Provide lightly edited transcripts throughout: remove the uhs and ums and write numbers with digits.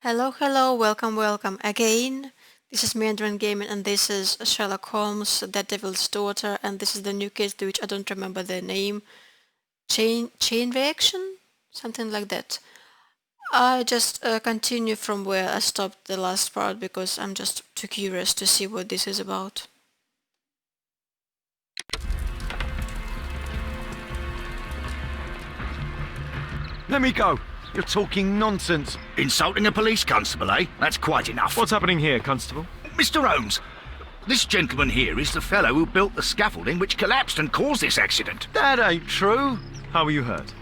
Hello, hello, welcome, welcome again. This is Mandarin Gaming and this is Sherlock Holmes, That Devil's Daughter, and this is the new case to which I don't remember the name. Chain reaction? Something like that. I just continue from where I stopped the last part because I'm just too curious to see what this is about. Let me go. You're talking nonsense. Insulting a police constable, eh? That's quite enough. What's happening here, Constable? Mr. Holmes, this gentleman here is the fellow who built the scaffolding which collapsed and caused this accident. That ain't true. How were you hurt?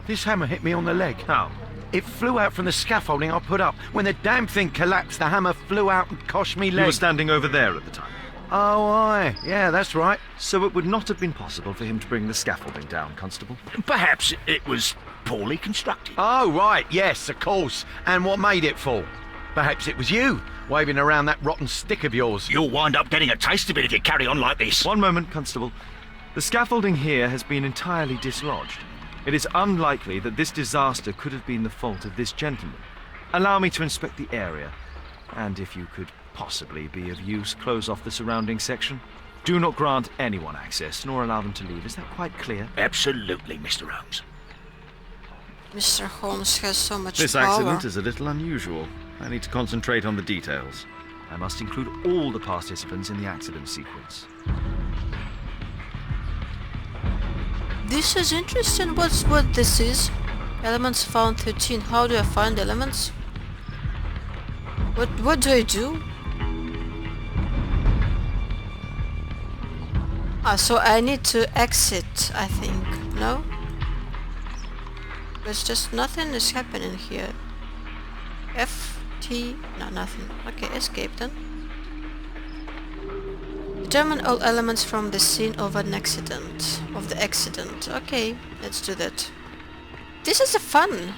This hammer hit me on the leg. How? It flew out from the scaffolding I put up. When the damn thing collapsed, the hammer flew out and coshed me leg. You were standing over there at the time. Oh, aye. Yeah, that's right. So it would not have been possible for him to bring the scaffolding down, Constable? Perhaps it was poorly constructed. Oh, right. Yes, of course. And what made it fall? Perhaps it was you, waving around that rotten stick of yours. You'll wind up getting a taste of it if you carry on like this. One moment, Constable. The scaffolding here has been entirely dislodged. It is unlikely that this disaster could have been the fault of this gentleman. Allow me to inspect the area, and if you could possibly be of use, close off the surrounding section. Do not grant anyone access, nor allow them to leave. Is that quite clear? Absolutely, Mr. Holmes. Mr. Holmes has so much This power. accident is a little unusual. I need to concentrate on the details. I must include all the participants in the accident sequence. This is interesting. What this is? Elements found 13. How do I find elements? What do I do? So I need to exit, I think. No? There's just nothing is happening here. F, T, no, nothing. Okay, escape then. Determine all elements from the scene of an accident. Of the accident. Okay, let's do that. This is a fun.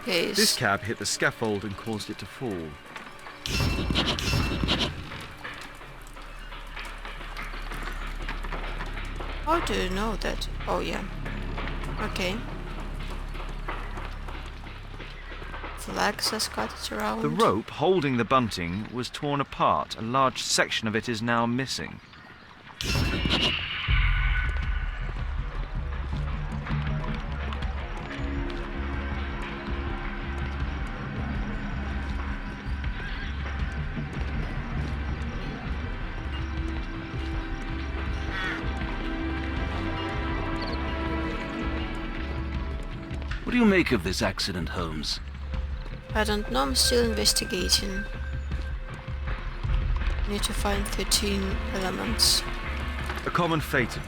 Okay. This cab hit the scaffold and caused it to fall. How do you know that? Oh yeah. Okay. Flags are scattered around. The rope holding the bunting was torn apart. A large section of it is now missing. What do you make of this accident, Holmes? I don't know, I'm still investigating. Need to find 13 elements. A common fatum.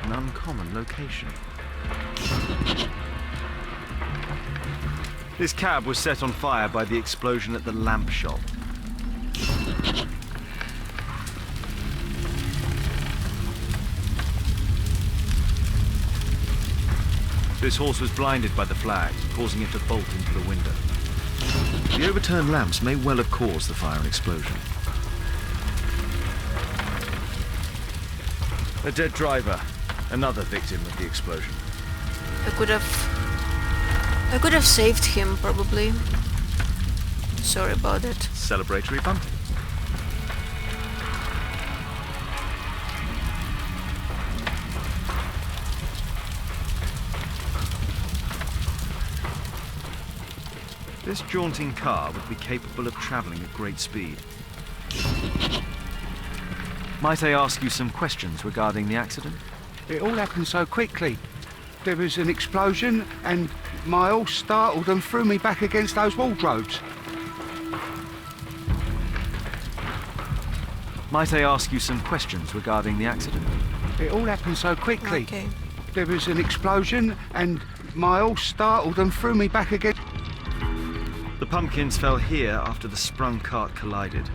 An uncommon location. This cab was set on fire by the explosion at the lamp shop. This horse was blinded by the flags, causing it to bolt into the window. The overturned lamps may well have caused the fire and explosion. A dead driver, another victim of the explosion. I could have saved him probably. Sorry about it. Celebratory bunting. This jaunting car would be capable of travelling at great speed. Might I ask you some questions regarding the accident? It all happened so quickly. There was an explosion and my horse startled and threw me back against those wardrobes. Might I ask you some questions regarding the accident? It all happened so quickly. Okay. There was an explosion and my horse startled and threw me back against... The pumpkins fell here after the sprung cart collided.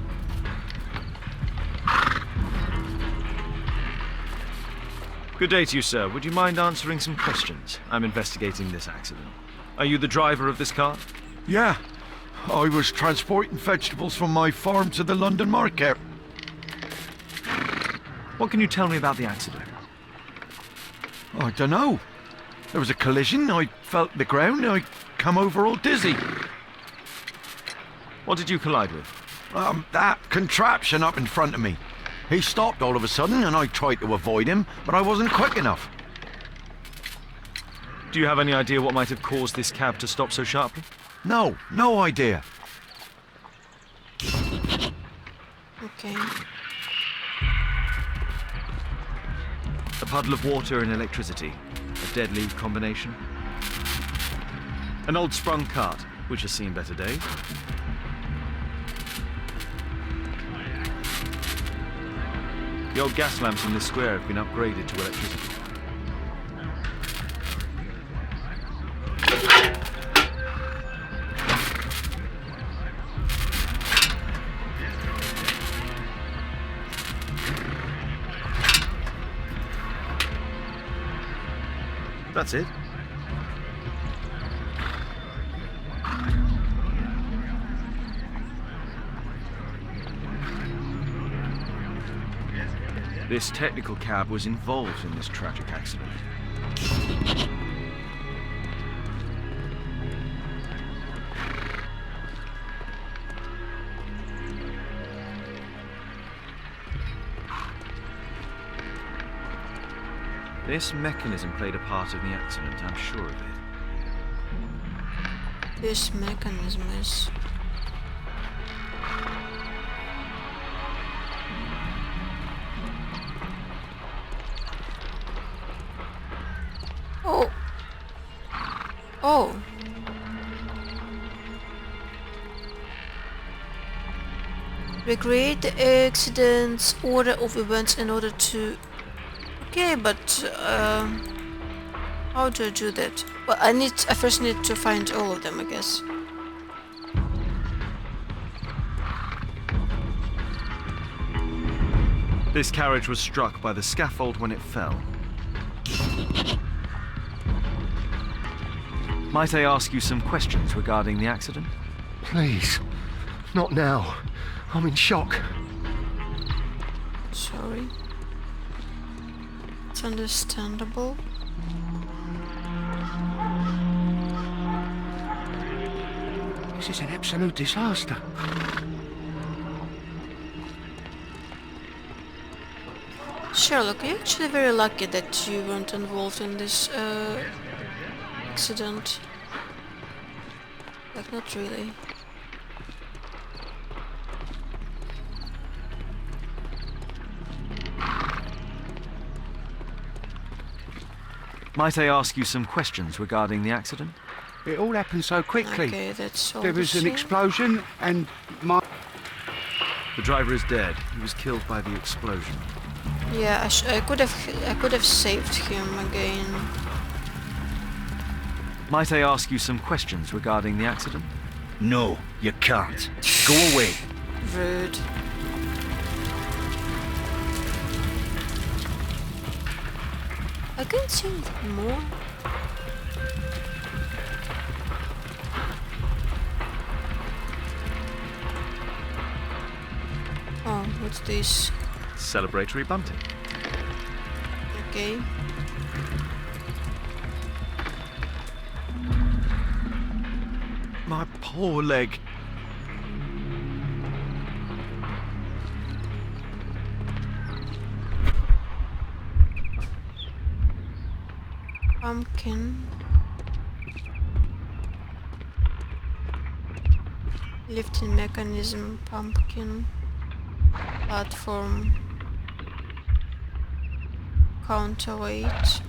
Good day to you, sir. Would you mind answering some questions? I'm investigating this accident. Are you the driver of this cart? Yeah. I was transporting vegetables from my farm to the London market. What can you tell me about the accident? I don't know. There was a collision. I felt the ground. I come over all dizzy. What did you collide with? That contraption up in front of me. He stopped all of a sudden and I tried to avoid him, but I wasn't quick enough. Do you have any idea what might have caused this cab to stop so sharply? No idea. Okay. A puddle of water and electricity. A deadly combination. An old sprung cart, which has seen better days. The old gas lamps in this square have been upgraded to electricity. That's it. This technical cab was involved in this tragic accident. This mechanism played a part in the accident, I'm sure of it. This mechanism is... Oh! Oh! Recreate the accident's order of events in order to... Okay, but how do I do that? Well, I first need to find all of them, I guess. This carriage was struck by the scaffold when it fell. Might I ask you some questions regarding the accident? Please. Not now. I'm in shock. Sorry. It's understandable. This is an absolute disaster. Sherlock, you're actually very lucky that you weren't involved in this accident. Like, not really. Might I ask you some questions regarding the accident? It all happened so quickly. Okay, that's all There the was an same. explosion and my... The driver is dead. He was killed by the explosion. Yeah, I could have saved him again. Might I ask you some questions regarding the accident? No, you can't. Go away. Rude. I can't see anything more. Oh, what's this? Celebratory bunting. Okay. My poor leg. Pumpkin. Lifting mechanism, pumpkin. Platform. Counterweight.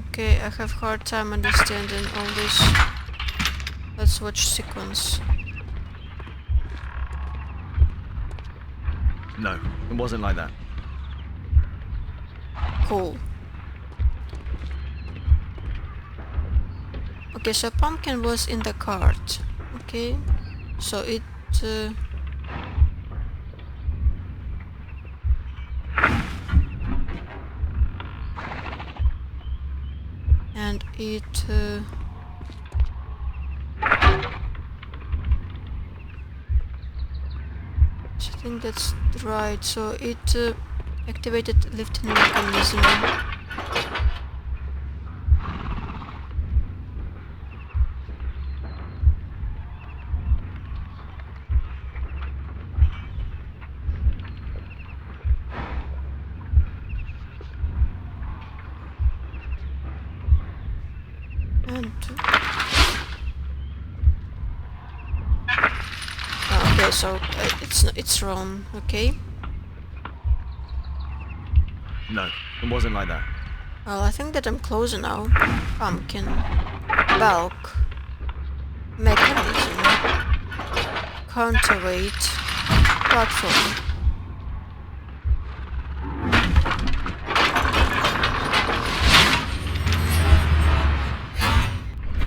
Okay, I have hard time understanding all this. Let's watch sequence. No, it wasn't like that. Cool. Okay, so pumpkin was in the cart. Okay, so it it... I think that's right, so it activated lifting mechanism. And okay, so it's wrong. Okay. No, it wasn't like that. Well, I think that I'm closer now. Pumpkin, bulk, mechanism, counterweight, platform.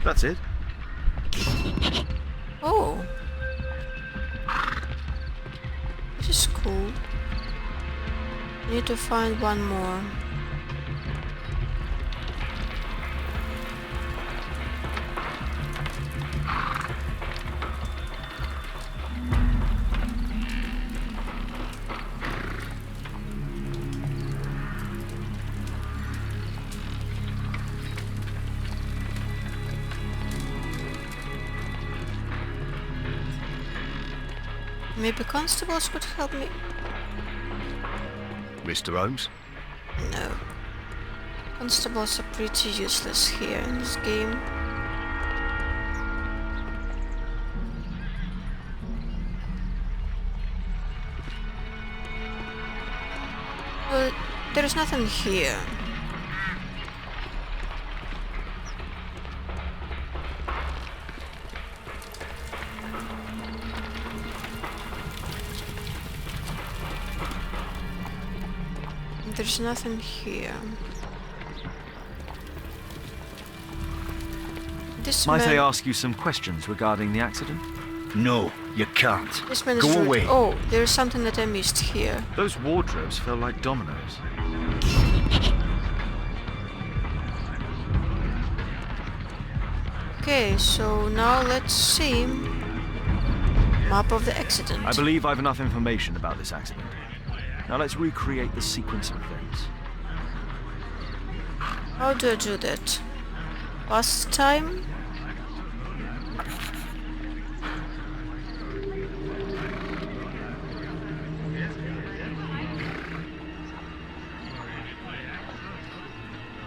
That's it. Oh, this is cool. Need to find one more. Maybe constables could help me? Mr. Holmes? No. Constables are pretty useless here in this game. Well, there's nothing here. There's nothing here. This Might I man, ask you some questions regarding the accident? No, you can't. this man is Go rude. away. Oh, there's something that I missed here. Those wardrobes felt like dominoes. Okay, so now let's see. Map of the accident. I believe I've enough information about this accident. Now let's recreate the sequence of events. How do I do that? Past time?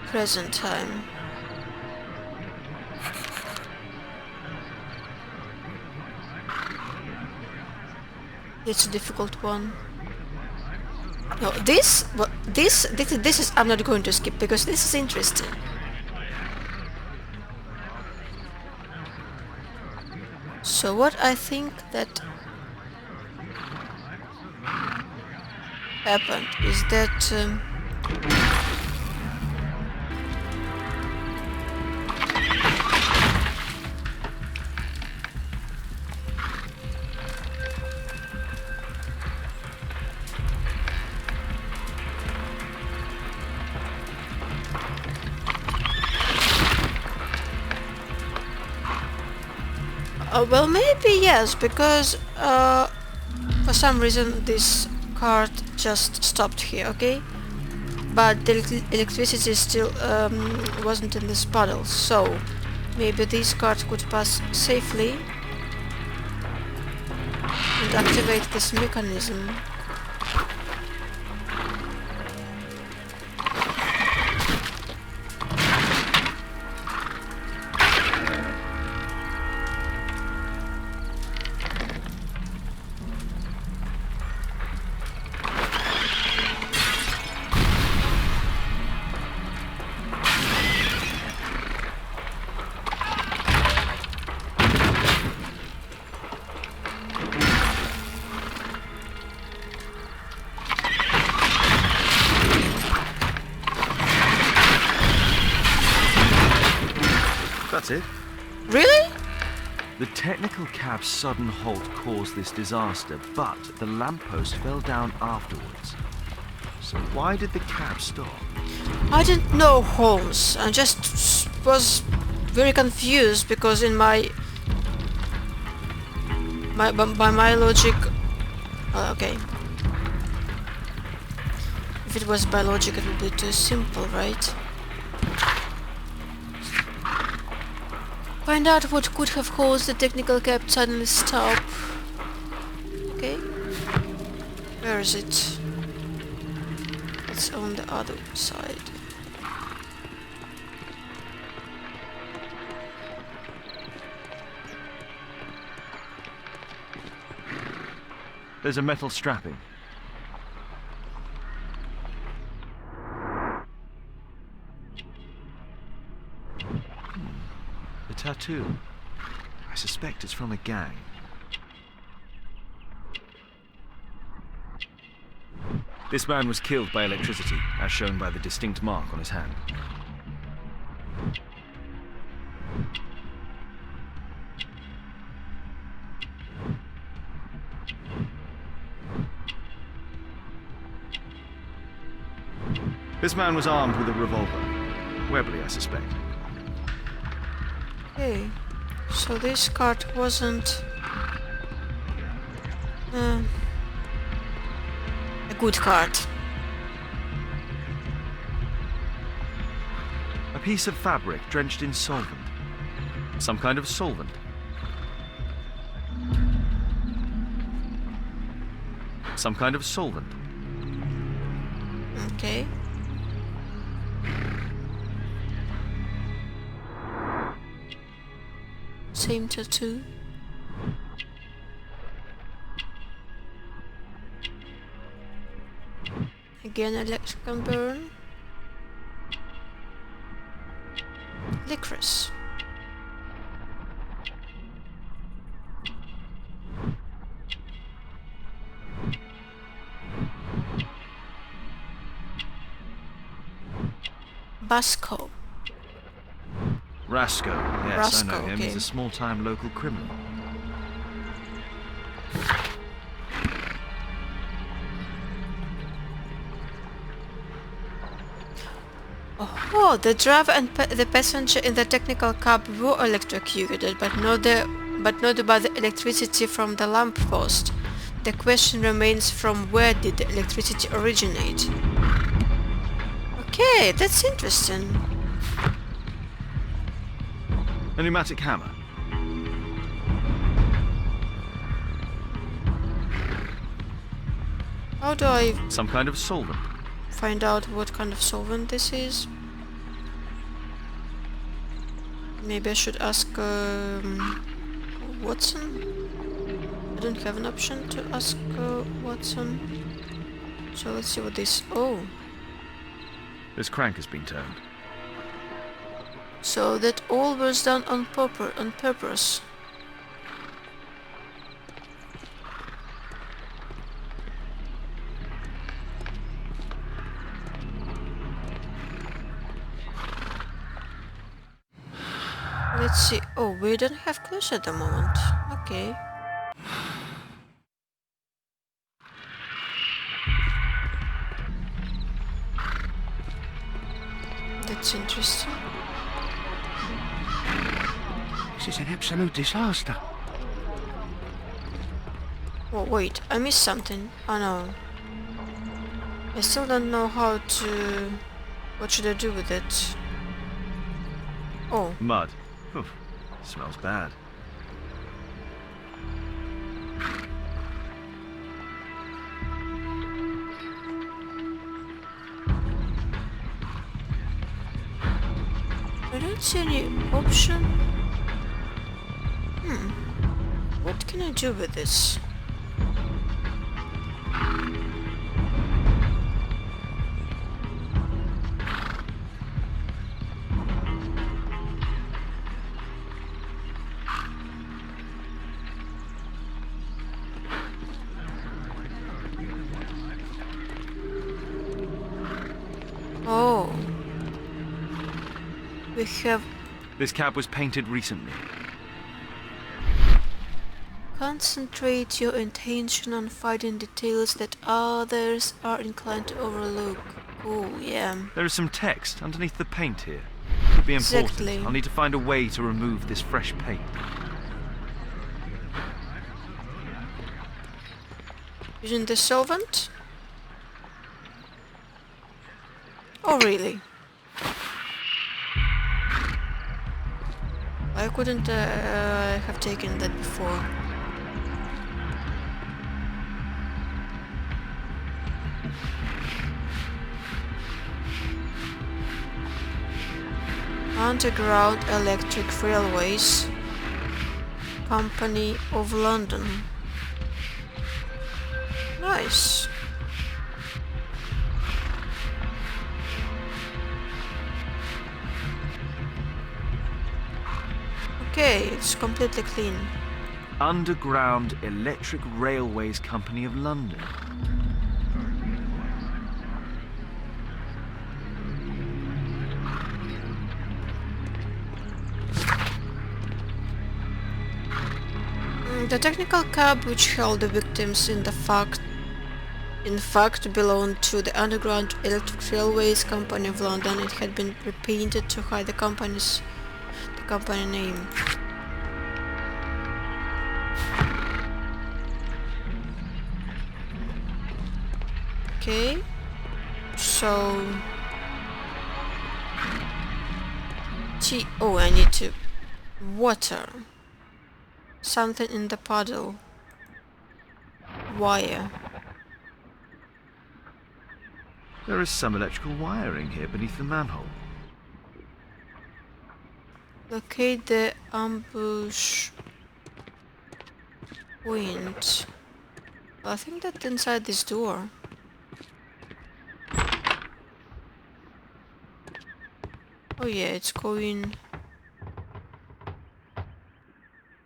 Present time. It's a difficult one. No, this is I'm not going to skip because this is interesting. So what I think that happened is that well, maybe yes, because for some reason this cart just stopped here, okay? But the electricity still wasn't in this puddle, so maybe this cart could pass safely and activate this mechanism. That's it. Really? The technical cab's sudden halt caused this disaster, but the lamppost fell down afterwards. So why did the cab stop? I didn't know, Holmes. I just was very confused because in my by my logic, okay. If it was by logic, it would be too simple, right? Find out what could have caused the technical cab to suddenly stop. Okay. Where is it? It's on the other side. There's a metal strapping. A tattoo. I suspect it's from a gang. This man was killed by electricity, as shown by the distinct mark on his hand. This man was armed with a revolver. Webley, I suspect. Okay. So this card wasn't a good card. A piece of fabric drenched in solvent. Some kind of solvent. Some kind of solvent. Okay. Same tattoo. Again, electrical burn. Licorice. Basco. Rasco. Yes, I know Rasco, him. okay. He's a small-time local criminal. Oh, the driver and the passenger in the technical cab were electrocuted, but not by the electricity from the lamppost. The question remains, from where did the electricity originate? Okay, that's interesting. A pneumatic hammer. How do I Some kind of solvent. find out what kind of solvent this is? Maybe I should ask Watson? I don't have an option to ask Watson. So let's see what this... Oh, This crank has been turned. so that all was done on purpose. Let's see. Oh, we don't have clues at the moment. Okay. That's interesting. This is an absolute disaster. Oh, wait, I missed something. Oh no. I still don't know how to... What should I do with it? Oh, Mud. Oof. Smells bad. I don't see any option. What can I do with this? Oh. We have... This cab was painted recently. Concentrate your attention on finding details that others are inclined to overlook. Oh, yeah. There is some text underneath the paint here. Could be important. Exactly. I'll need to find a way to remove this fresh paint. Using the solvent? Oh, really? I couldn't have taken that before. Underground Electric Railways Company of London. Nice. Okay, it's completely clean. Underground Electric Railways Company of London. The technical cab which held the victims in fact belonged to the Underground Electric Railways Company of London. It had been repainted to hide the company name. Okay, so I need to water something in the puddle. Wire. There is some electrical wiring here beneath the manhole. Locate the ambush point. I think that's inside this door. Oh yeah, it's going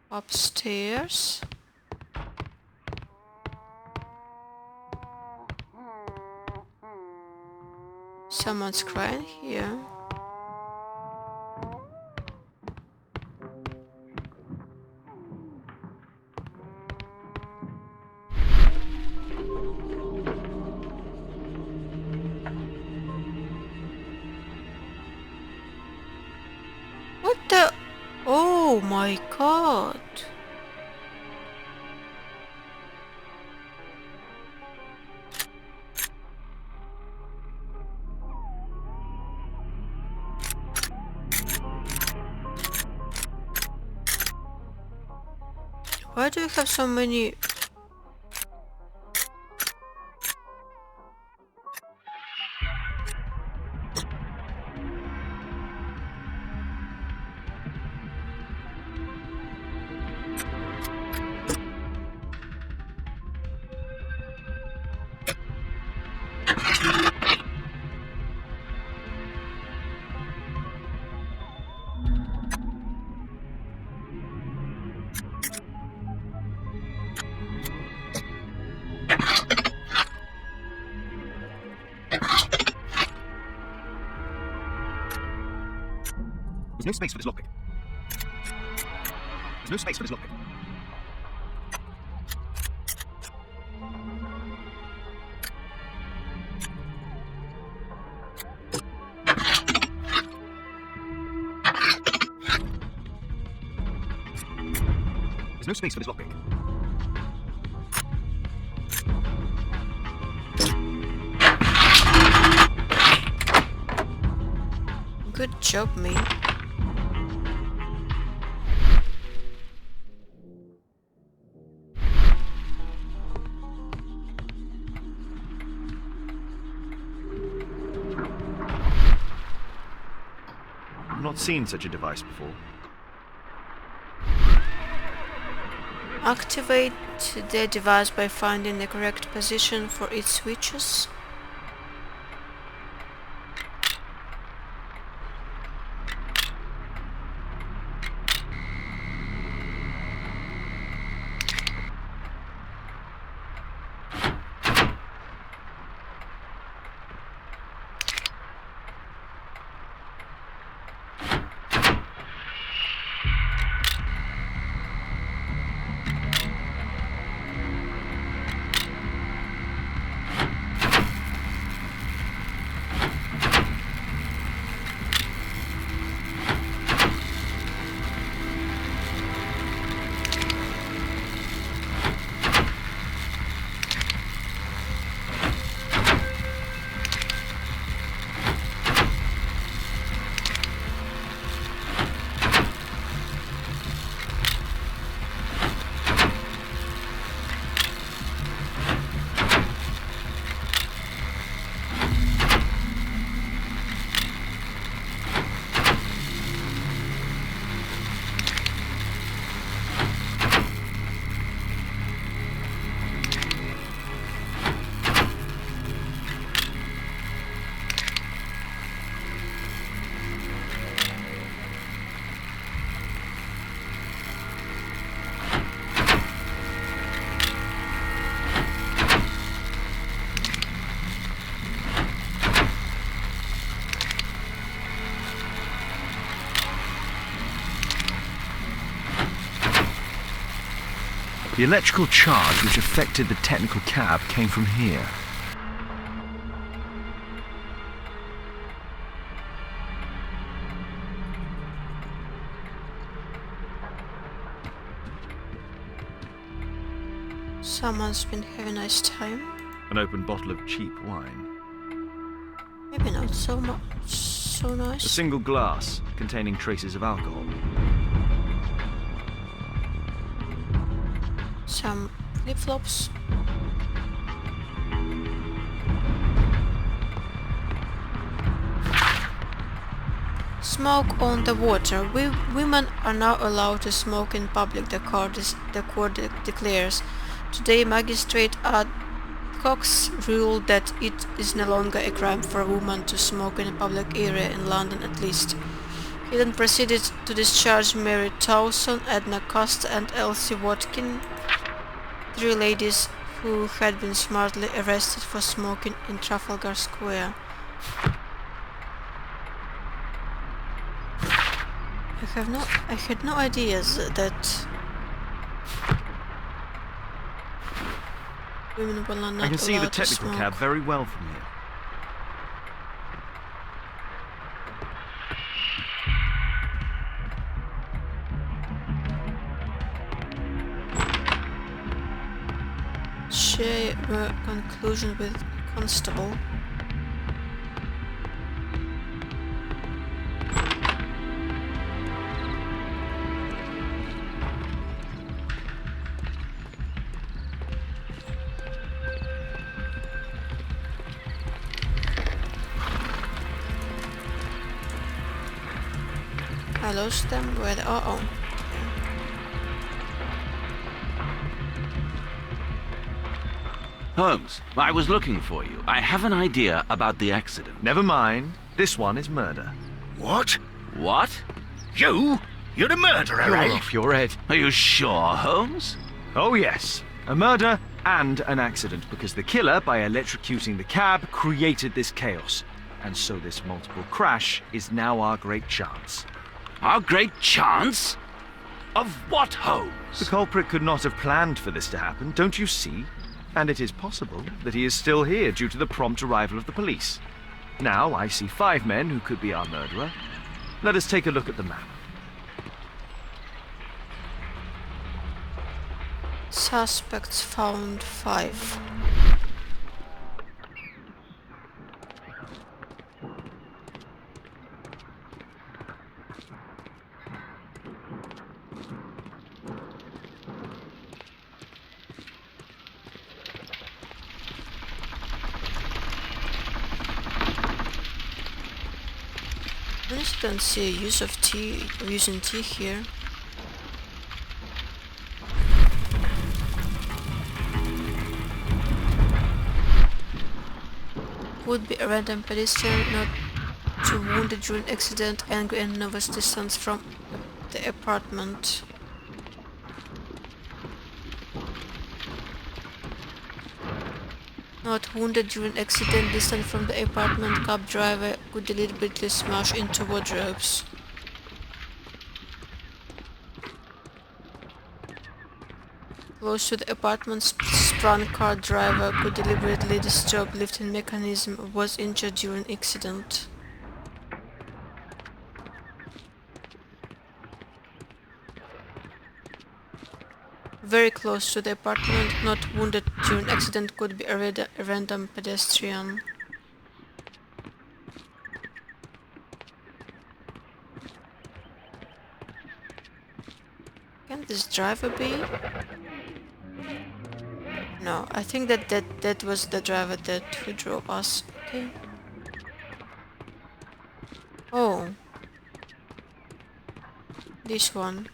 upstairs. Someone's crying here. What the? Oh my god. Why do you have so many? There's no space for this lockpick. There's no space for this lockpick. There's no space for this lockpick. Good job, me. I've not seen such a device before. Activate the device by finding the correct position for its switches. The electrical charge which affected the technical cab came from here. Someone's been having a nice time. An open bottle of cheap wine. Maybe not so much. So A nice. single glass containing traces of alcohol. Some flip-flops. Smoke on the water. Women are now allowed to smoke in public, the court declares. Today, Magistrate Cox ruled that it is no longer a crime for a woman to smoke in a public area, in London at least. He then proceeded to discharge Mary Towson, Edna Costa and Elsie Watkin, 3 ladies who had been smartly arrested for smoking in Trafalgar Square. I had no ideas that women were not I can see the allowed to technical smoke. cab very well from here. Share your conclusion with Constable. I lost them where they are. Oh. Holmes, I was looking for you. I have an idea about the accident. Never mind. This one is murder. What? What? You? You're the murderer, You're eh? off your head. Are you sure, Holmes? Oh yes, a murder and an accident, because the killer, by electrocuting the cab, created this chaos. And so this multiple crash is now our great chance. Our great chance? Of what, The Holmes? culprit could not have planned for this to happen, don't you see? And it is possible that he is still here due to the prompt arrival of the police. Now I see 5 men who could be our murderer. Let us take a look at the map. Suspects found 5. I just don't see a use of using tea here. Would be a random pedestrian not too wounded during accident, angry and nervous distance from the apartment. Not wounded during accident, distant from the apartment, cab driver could deliberately smash into wardrobes. Close to the apartment, sprung car driver could deliberately disturb lifting mechanism, was injured during accident. Very close to the apartment, not wounded during accident, could be a random pedestrian. Can this driver be? No, I think that was the driver who drove us. Okay. Oh. This one.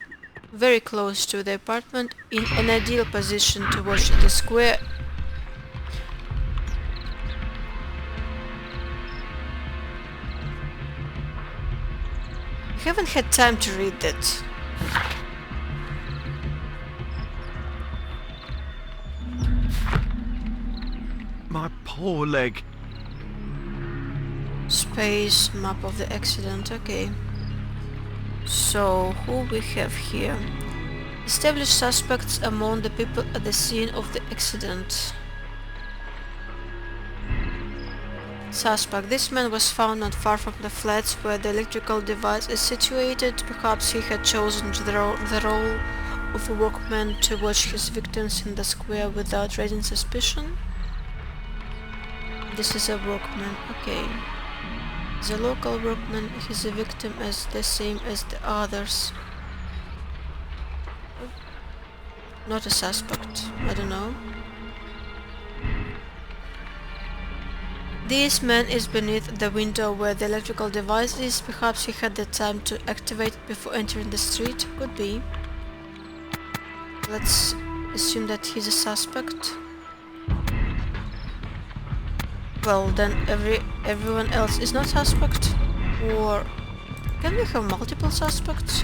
Very close to the apartment, in an ideal position to watch the square. I haven't had time to read that. My poor leg. Space, map of the accident, okay. So, who we have here? Establish suspects among the people at the scene of the accident. Suspect. This man was found not far from the flats where the electrical device is situated. Perhaps he had chosen the role of a workman to watch his victims in the square without raising suspicion. This is a workman, okay. The local workman is a victim as the same as the others. Not a suspect, I don't know. This man is beneath the window where the electrical device is. Perhaps he had the time to activate it before entering the street. Could be. Let's assume that he's a suspect. Well, then everyone else is not suspect. Or can we have multiple suspects?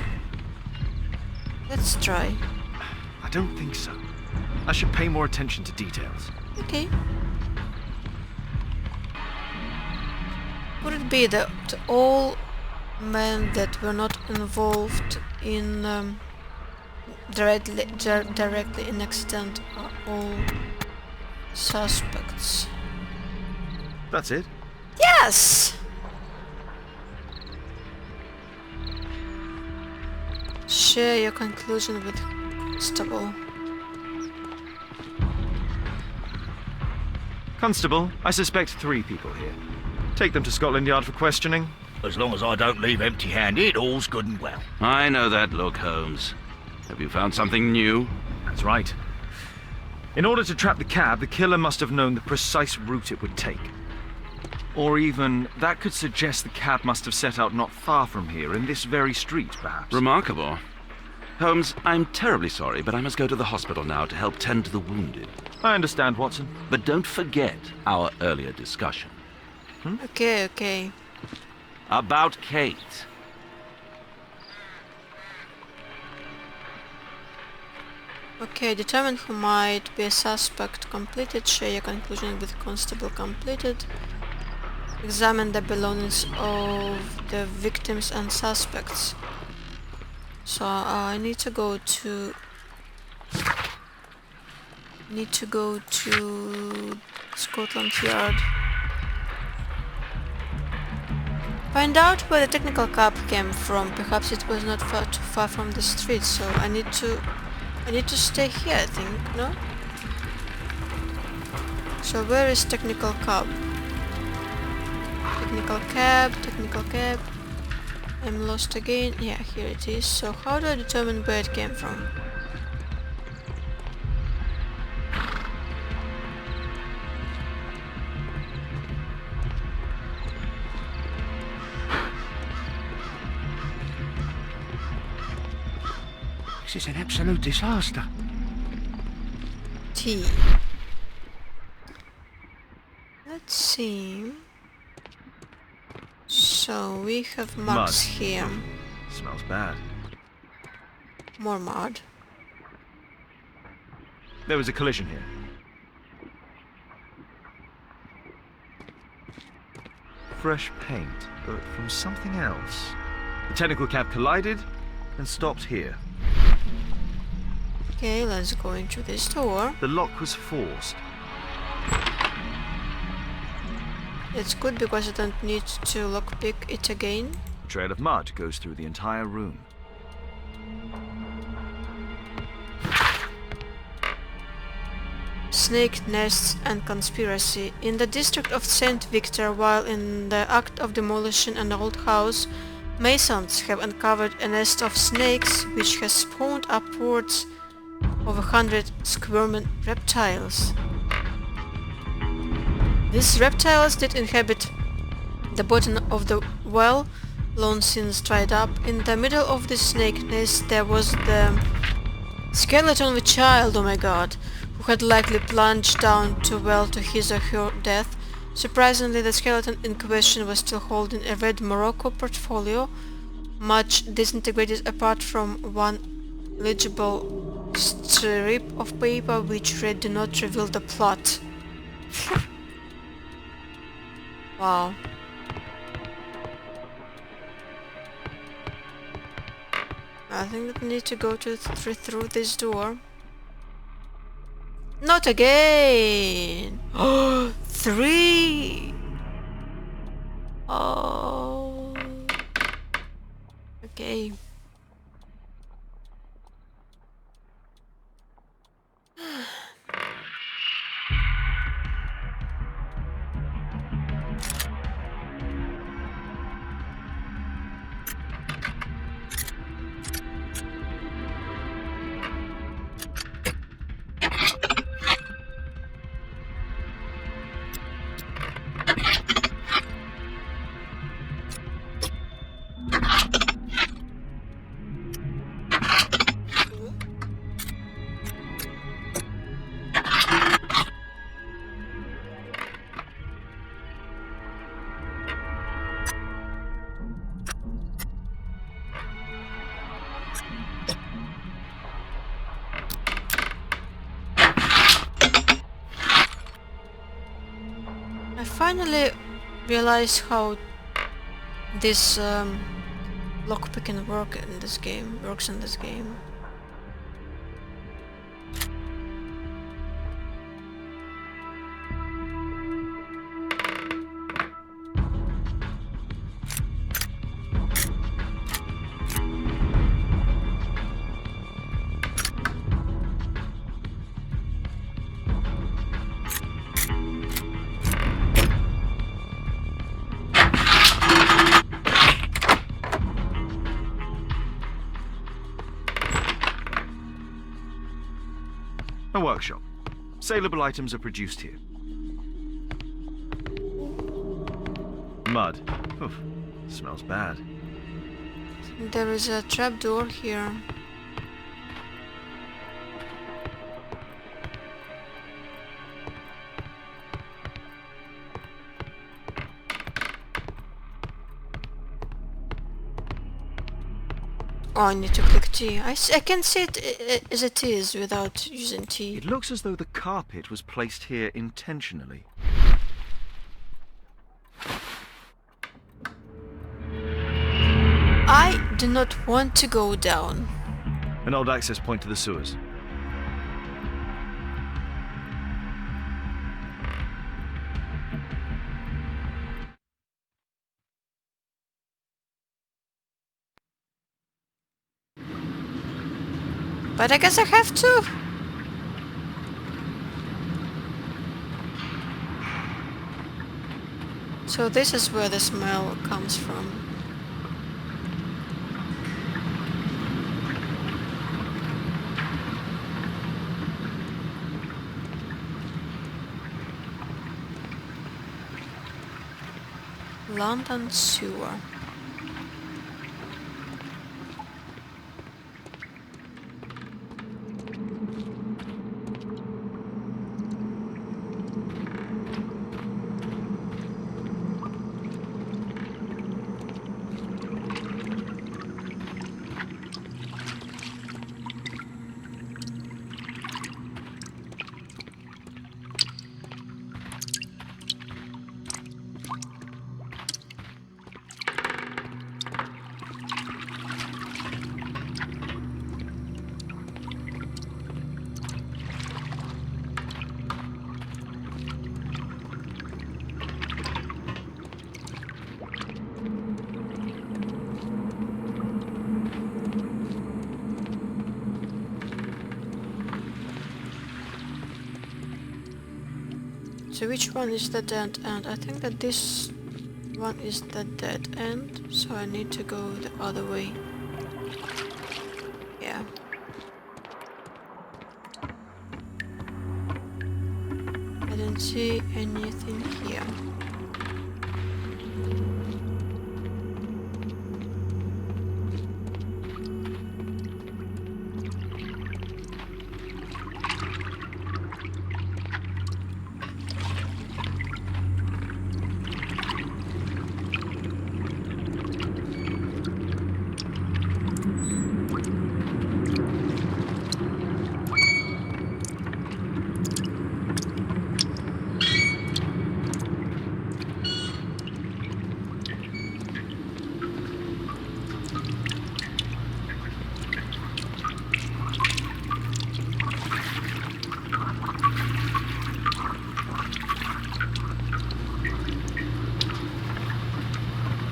Let's try. I don't think so. I should pay more attention to details. Okay. Could it be that all men that were not involved in directly in accident are all suspects? That's it. Yes! Share your conclusion with Constable. Constable, I suspect 3 people here. Take them to Scotland Yard for questioning. As long as I don't leave empty-handed, all's good and well. I know that look, Holmes. Have you found something new? That's right. In order to trap the cab, the killer must have known the precise route it would take. Or even, that could suggest the cab must have set out not far from here, in this very street, perhaps. Remarkable. Holmes, I'm terribly sorry, but I must go to the hospital now to help tend to the wounded. I understand, Watson. But don't forget our earlier discussion. Okay. About Kate. Okay, determine who might be a suspect. Completed. Share your conclusion with Constable. Completed. Examine the belongings of the victims and suspects. So I need to go to Scotland Yard. Find out where the technical cab came from. Perhaps it was not too far from the street, so I need to stay here, I think, no? So where is technical cab? Technical cab. I'm lost again. Yeah, here it is. So how do I determine where it came from? This is an absolute disaster. T. Let's see. So we have marks Mud. here. Smells bad. More mud. There was a collision here. Fresh paint, but from something else. The technical cab collided and stopped here. Okay, let's go into this door. The lock was forced. It's good because I don't need to lockpick it again. A trail of mud goes through the entire room. Snake nests and conspiracy. In the district of St. Victor, while in the act of demolishing an old house, masons have uncovered a nest of snakes which has spawned upwards of 100 squirming reptiles. These reptiles did inhabit the bottom of the well, long since dried up. In the middle of the snake nest there was the skeleton of a child, oh my god, who had likely plunged down too well to his or her death. Surprisingly, the skeleton in question was still holding a red Morocco portfolio, much disintegrated apart from one legible strip of paper which read "Do not reveal the plot." Wow. I think that I need to go through this door. Not again! Oh, 3! Oh. Okay. I finally realized how this lockpicking works in this game. A workshop. Saleable items are produced here. Mud. Oof. Smells bad. There is a trapdoor here. Oh, I need to click T. I can see it as it is without using T. It looks as though the carpet was placed here intentionally. I do not want to go down. An old access point to the sewers. But I guess I have to. So this is where the smell comes from. London sewer. So which one is the dead end? I think that this one is the dead end, so I need to go the other way. Yeah. I don't see anything here.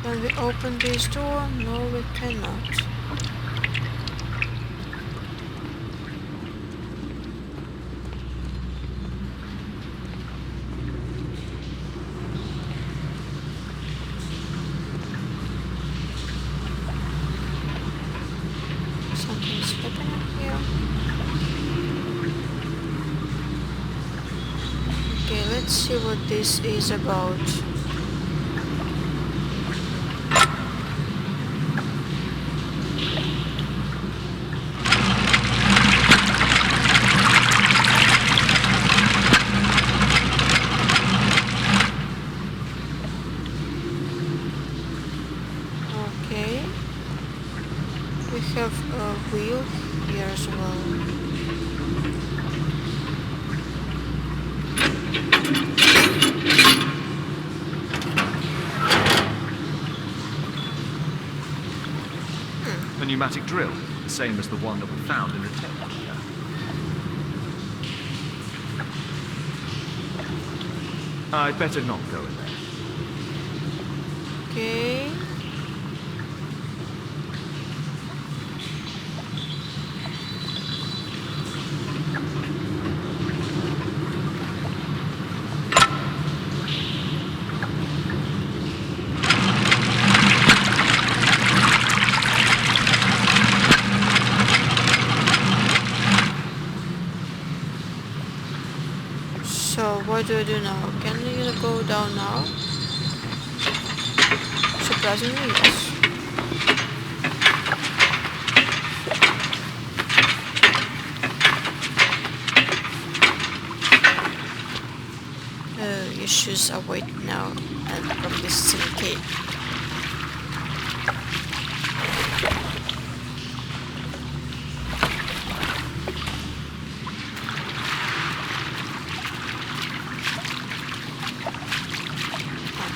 Can we open this door? No, we cannot. Something's happening here. Okay, let's see what this is about. Okay. We have a wheel here as well. A pneumatic drill, the same as the one that we found in the tent. I'd better not go in there. Okay. So what do I do now? Can you go down now? Surprisingly, yes. Issues await now and from this syndicate.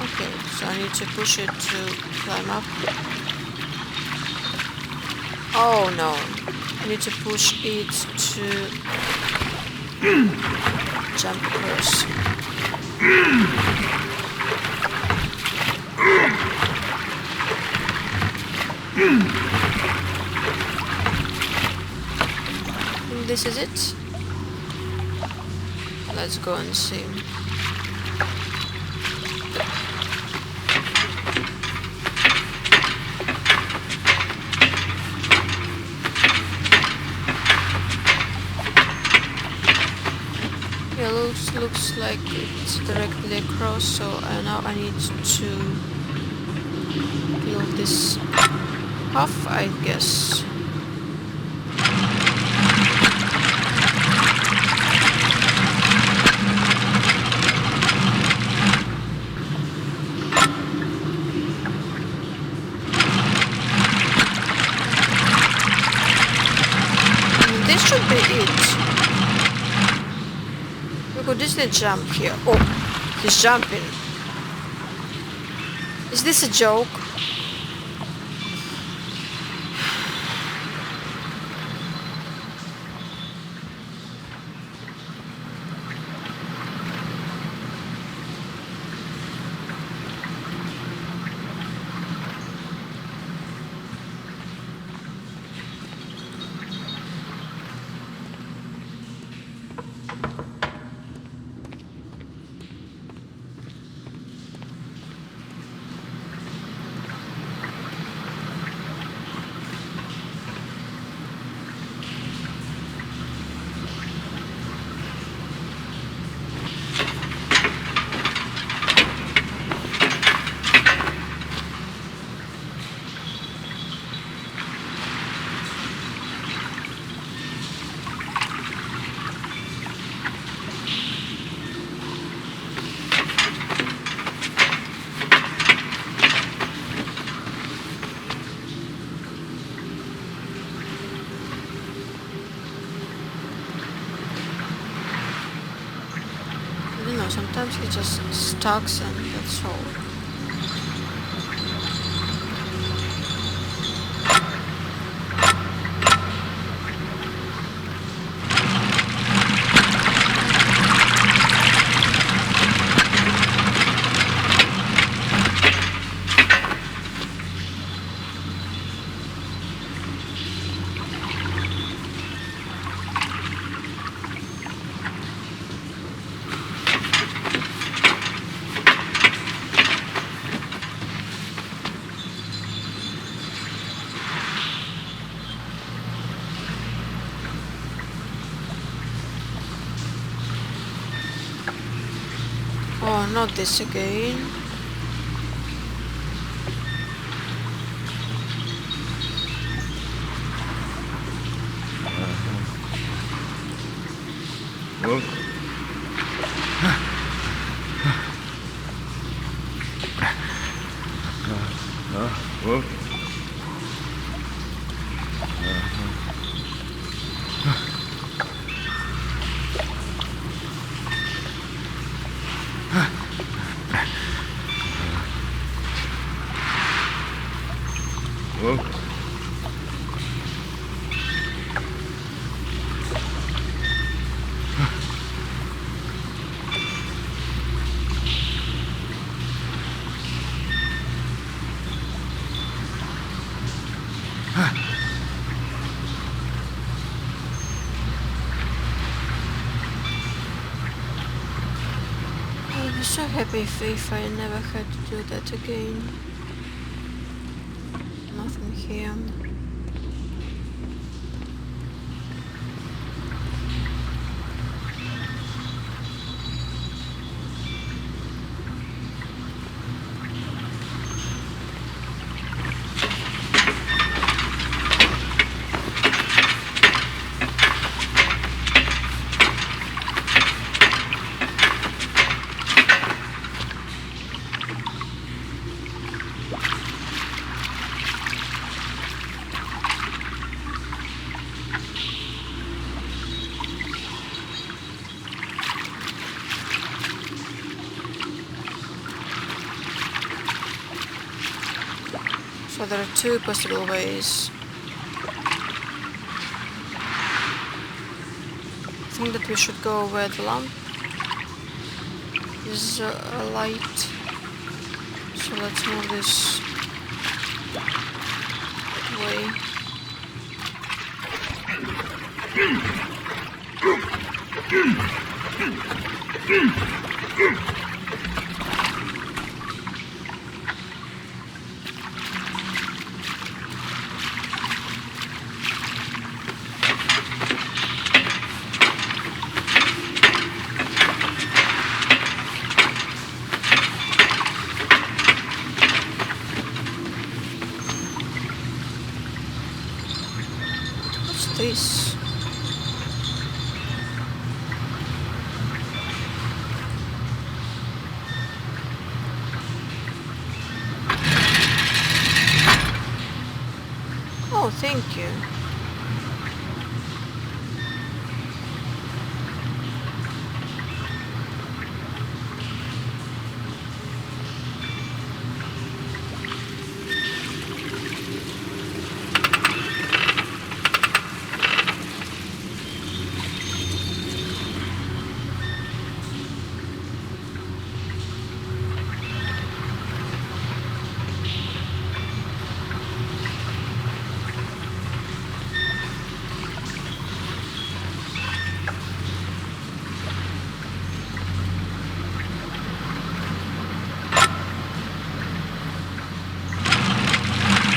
Okay, so I need to push it to climb up. Oh no, I need to push it to jump across. This is it. Let's go and see. Yeah, looks like it's directly across, so now I need to build this off, I guess. This should be it. Look, this is the jump here. Oh, he's jumping. Is this a joke? Sometimes it just stucks and that's all. not this again. Whoa. Whoa. Whoa. I'd be so happy if I never had to do that again. Nothing here. So there are two possible ways. I think that we should go where the lamp is a light. So let's move this way. What's this? Oh, thank you.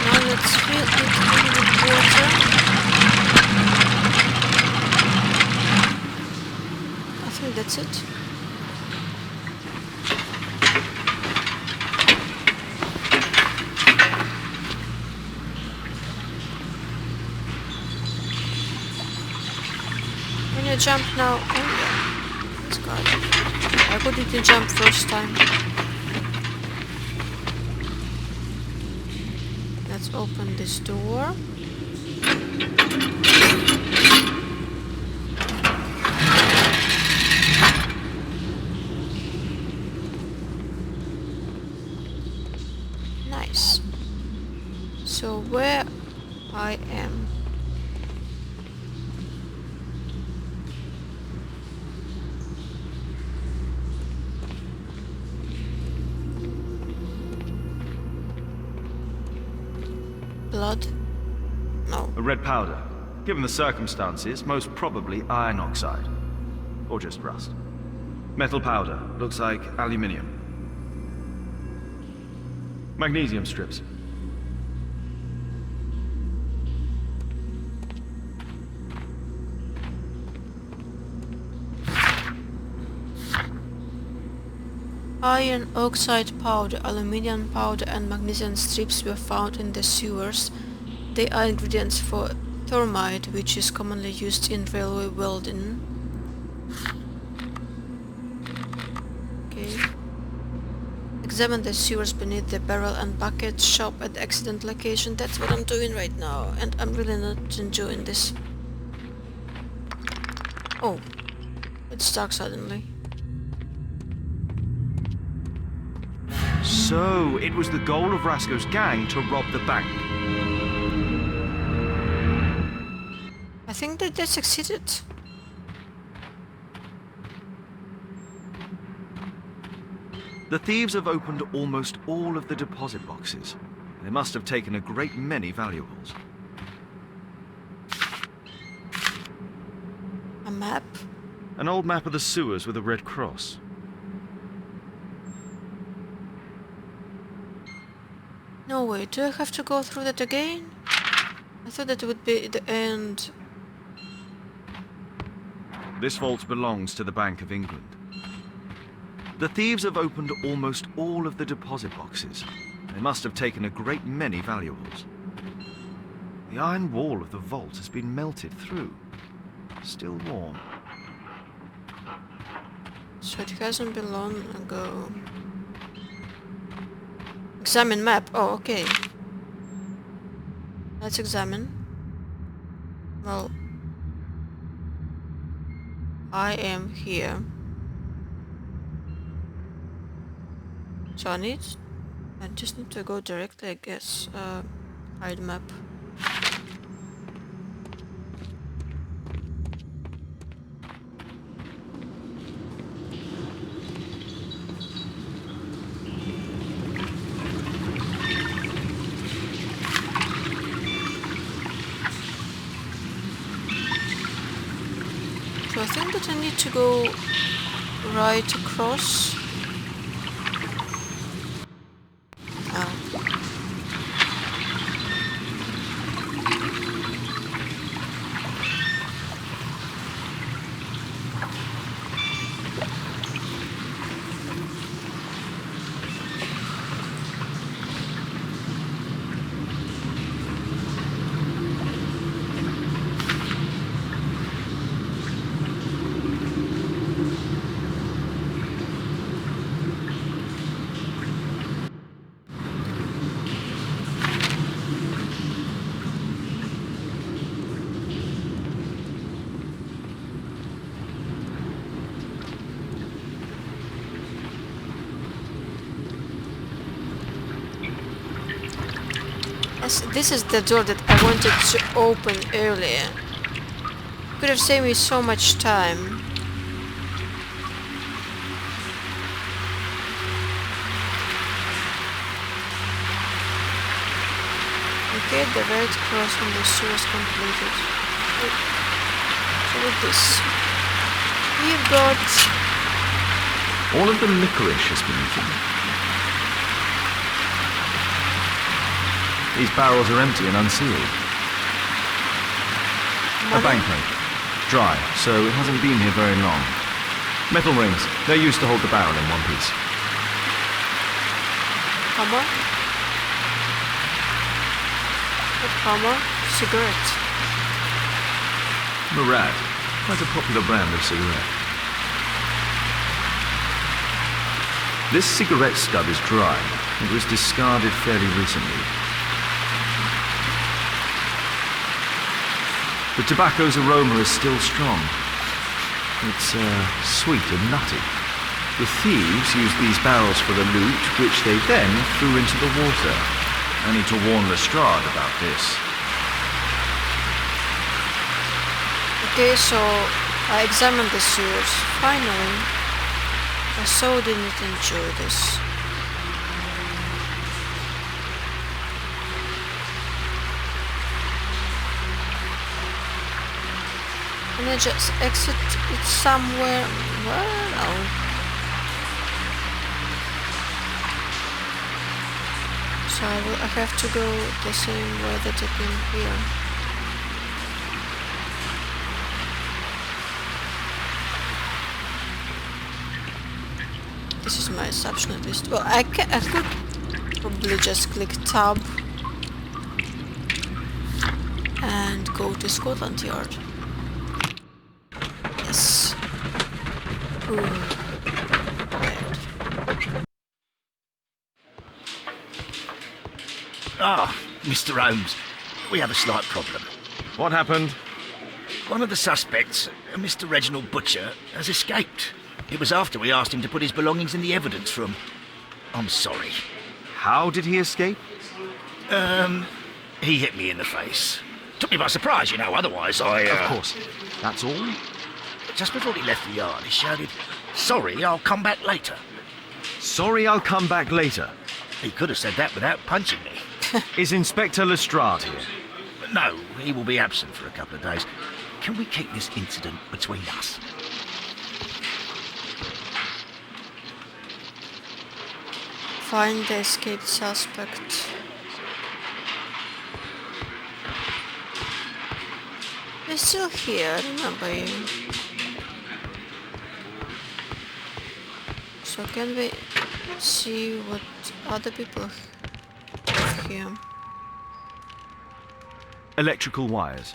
Now let's fill it in with water. I think that's it. When you jump now, oh yeah, it's got it. I couldn't jump first time. Let's open this door. Nice. So where I am. Blood? No. A red powder. Given the circumstances, most probably iron oxide. Or just rust. Metal powder. Looks like aluminium. Magnesium strips. Iron oxide powder, aluminium powder and magnesium strips were found in the sewers. They are ingredients for thermite, which is commonly used in railway welding. Okay. Examine the sewers beneath the barrel and bucket shop at the accident location. That's what I'm doing right now, and I'm really not enjoying this. Oh, it's dark suddenly. So, it was the goal of Rasco's gang to rob the bank. I think that they succeeded. The thieves have opened almost all of the deposit boxes. They must have taken a great many valuables. A map. An old map of the sewers with a red cross. No way, do I have to go through that again? I thought that would be the end. This vault belongs to the Bank of England. The thieves have opened almost all of the deposit boxes. They must have taken a great many valuables. The iron wall of the vault has been melted through. Still warm. So it hasn't been long ago. Examine map. Oh, okay. Let's examine. Well, I am here. So I just need to go directly, I guess. Hide map. So I think that I need to go right across. Yes, this is the door that I wanted to open earlier. Could have saved me so much time. Okay, the red cross on the sewers completed. So with this, we've got All of the licorice has been eaten. These barrels are empty and unsealed. A money. banknote. Dry, so it hasn't been here very long. Metal rings. They're used to hold the barrel in one piece. Hammer. What hammer? Cigarette. Murad. Quite a popular brand of cigarette. This cigarette stub is dry. It was discarded fairly recently. The tobacco's aroma is still strong. It's sweet and nutty. The thieves used these barrels for the loot, which they then threw into the water. I need to warn Lestrade about this. Okay, so I examined the sewers. Finally, I so didn't enjoy this. Can I just exit it somewhere? Well, so I have to go the same way that I came here. this is my optional list. Well, I could probably just click tab and go to Scotland Yard. Yes. Ooh. Right. Ah, Mr. Holmes, we have a slight problem. What happened? One of the suspects, Mr. Reginald Butcher, has escaped. It was after we asked him to put his belongings in the evidence room. I'm sorry. How did he escape? He hit me in the face. Took me by surprise, you know, otherwise I... Of course. That's all? Just before he left the yard, he shouted, "Sorry, I'll come back later." Sorry, I'll come back later. He could have said that without punching me. Is Inspector Lestrade here? No, he will be absent for a couple of days. Can we keep this incident between us? Find the escaped suspect. They're still here, I remember you. So can we see what other people have here? Electrical wires.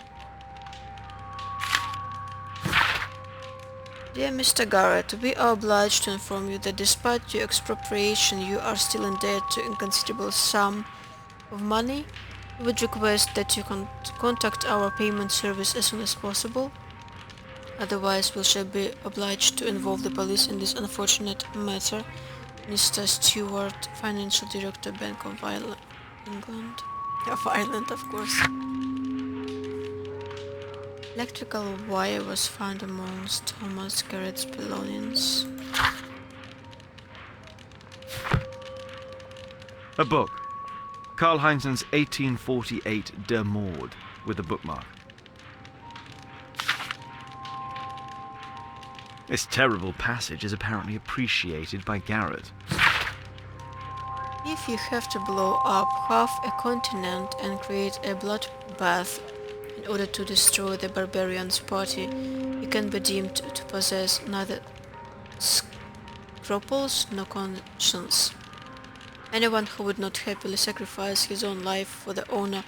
Dear Mr. Garrett, we are obliged to inform you that despite your expropriation, you are still in debt to a considerable sum of money. We would request that you contact our payment service as soon as possible. Otherwise, we shall be obliged to involve the police in this unfortunate matter. Mr. Stewart, Financial Director, Bank of England. Of Ireland, of course. Electrical wire was found amongst Thomas Garrett's belongings. A book. Karl Heinzen's 1848 Der Mord, with a bookmark. This terrible passage is apparently appreciated by Garrett. If you have to blow up half a continent and create a bloodbath in order to destroy the barbarians' party, you can be deemed to possess neither scruples nor conscience. Anyone who would not happily sacrifice his own life for the honor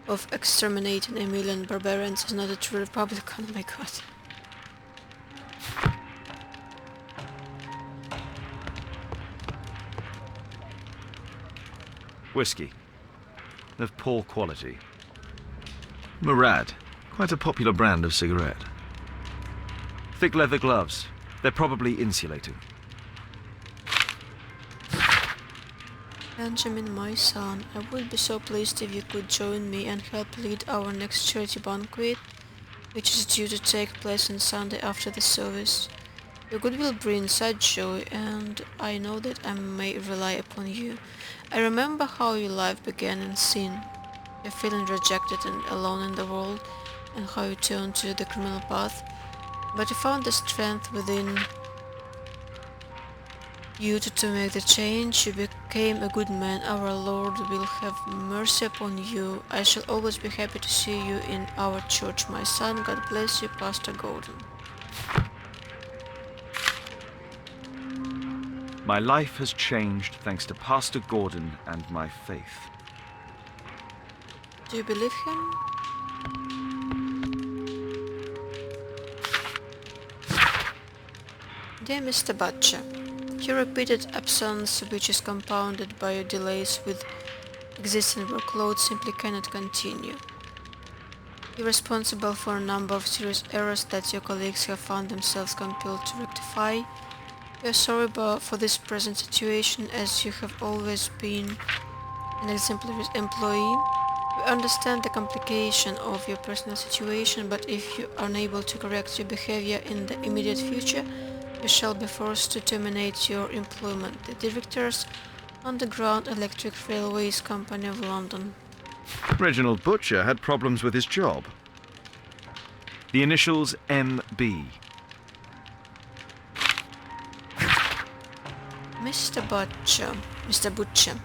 of exterminating a million barbarians is not a true Republican. Oh my god. Whiskey. Of poor quality. Murad. Quite a popular brand of cigarette. Thick leather gloves. They're probably insulating. Benjamin, my son, I would be so pleased if you could join me and help lead our next charity banquet, which is due to take place on Sunday after the service. Your goodwill brings such joy, and I know that I may rely upon you. I remember how your life began in sin, your feeling rejected and alone in the world, and how you turned to the criminal path. But you found the strength within you to make the change. You became a good man. Our Lord will have mercy upon you. I shall always be happy to see you in our church, my son. God bless you, Pastor Gordon. My life has changed thanks to Pastor Gordon and my faith. Do you believe him? Dear Mr. Butcher, your repeated absence, which is compounded by your delays with existing workload, simply cannot continue. You're responsible for a number of serious errors that your colleagues have found themselves compelled to rectify. We are sorry for this present situation, as you have always been an exemplary employee. We understand the complication of your personal situation, but if you are unable to correct your behavior in the immediate future, you shall be forced to terminate your employment. The Directors, Underground Electric Railways Company of London. Reginald Butcher had problems with his job. The initials MB. Mr. Butcher,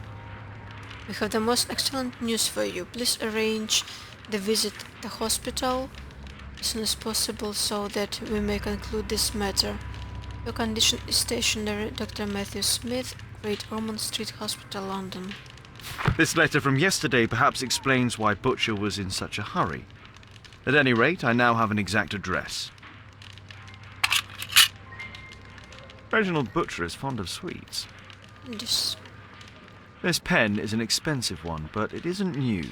we have the most excellent news for you. Please arrange the visit to the hospital as soon as possible so that we may conclude this matter. Your condition is stationary, Dr. Matthew Smith, Great Ormond Street Hospital, London. This letter from yesterday perhaps explains why Butcher was in such a hurry. At any rate, I now have an exact address. Reginald Butcher is fond of sweets. This. This pen is an expensive one, but it isn't new.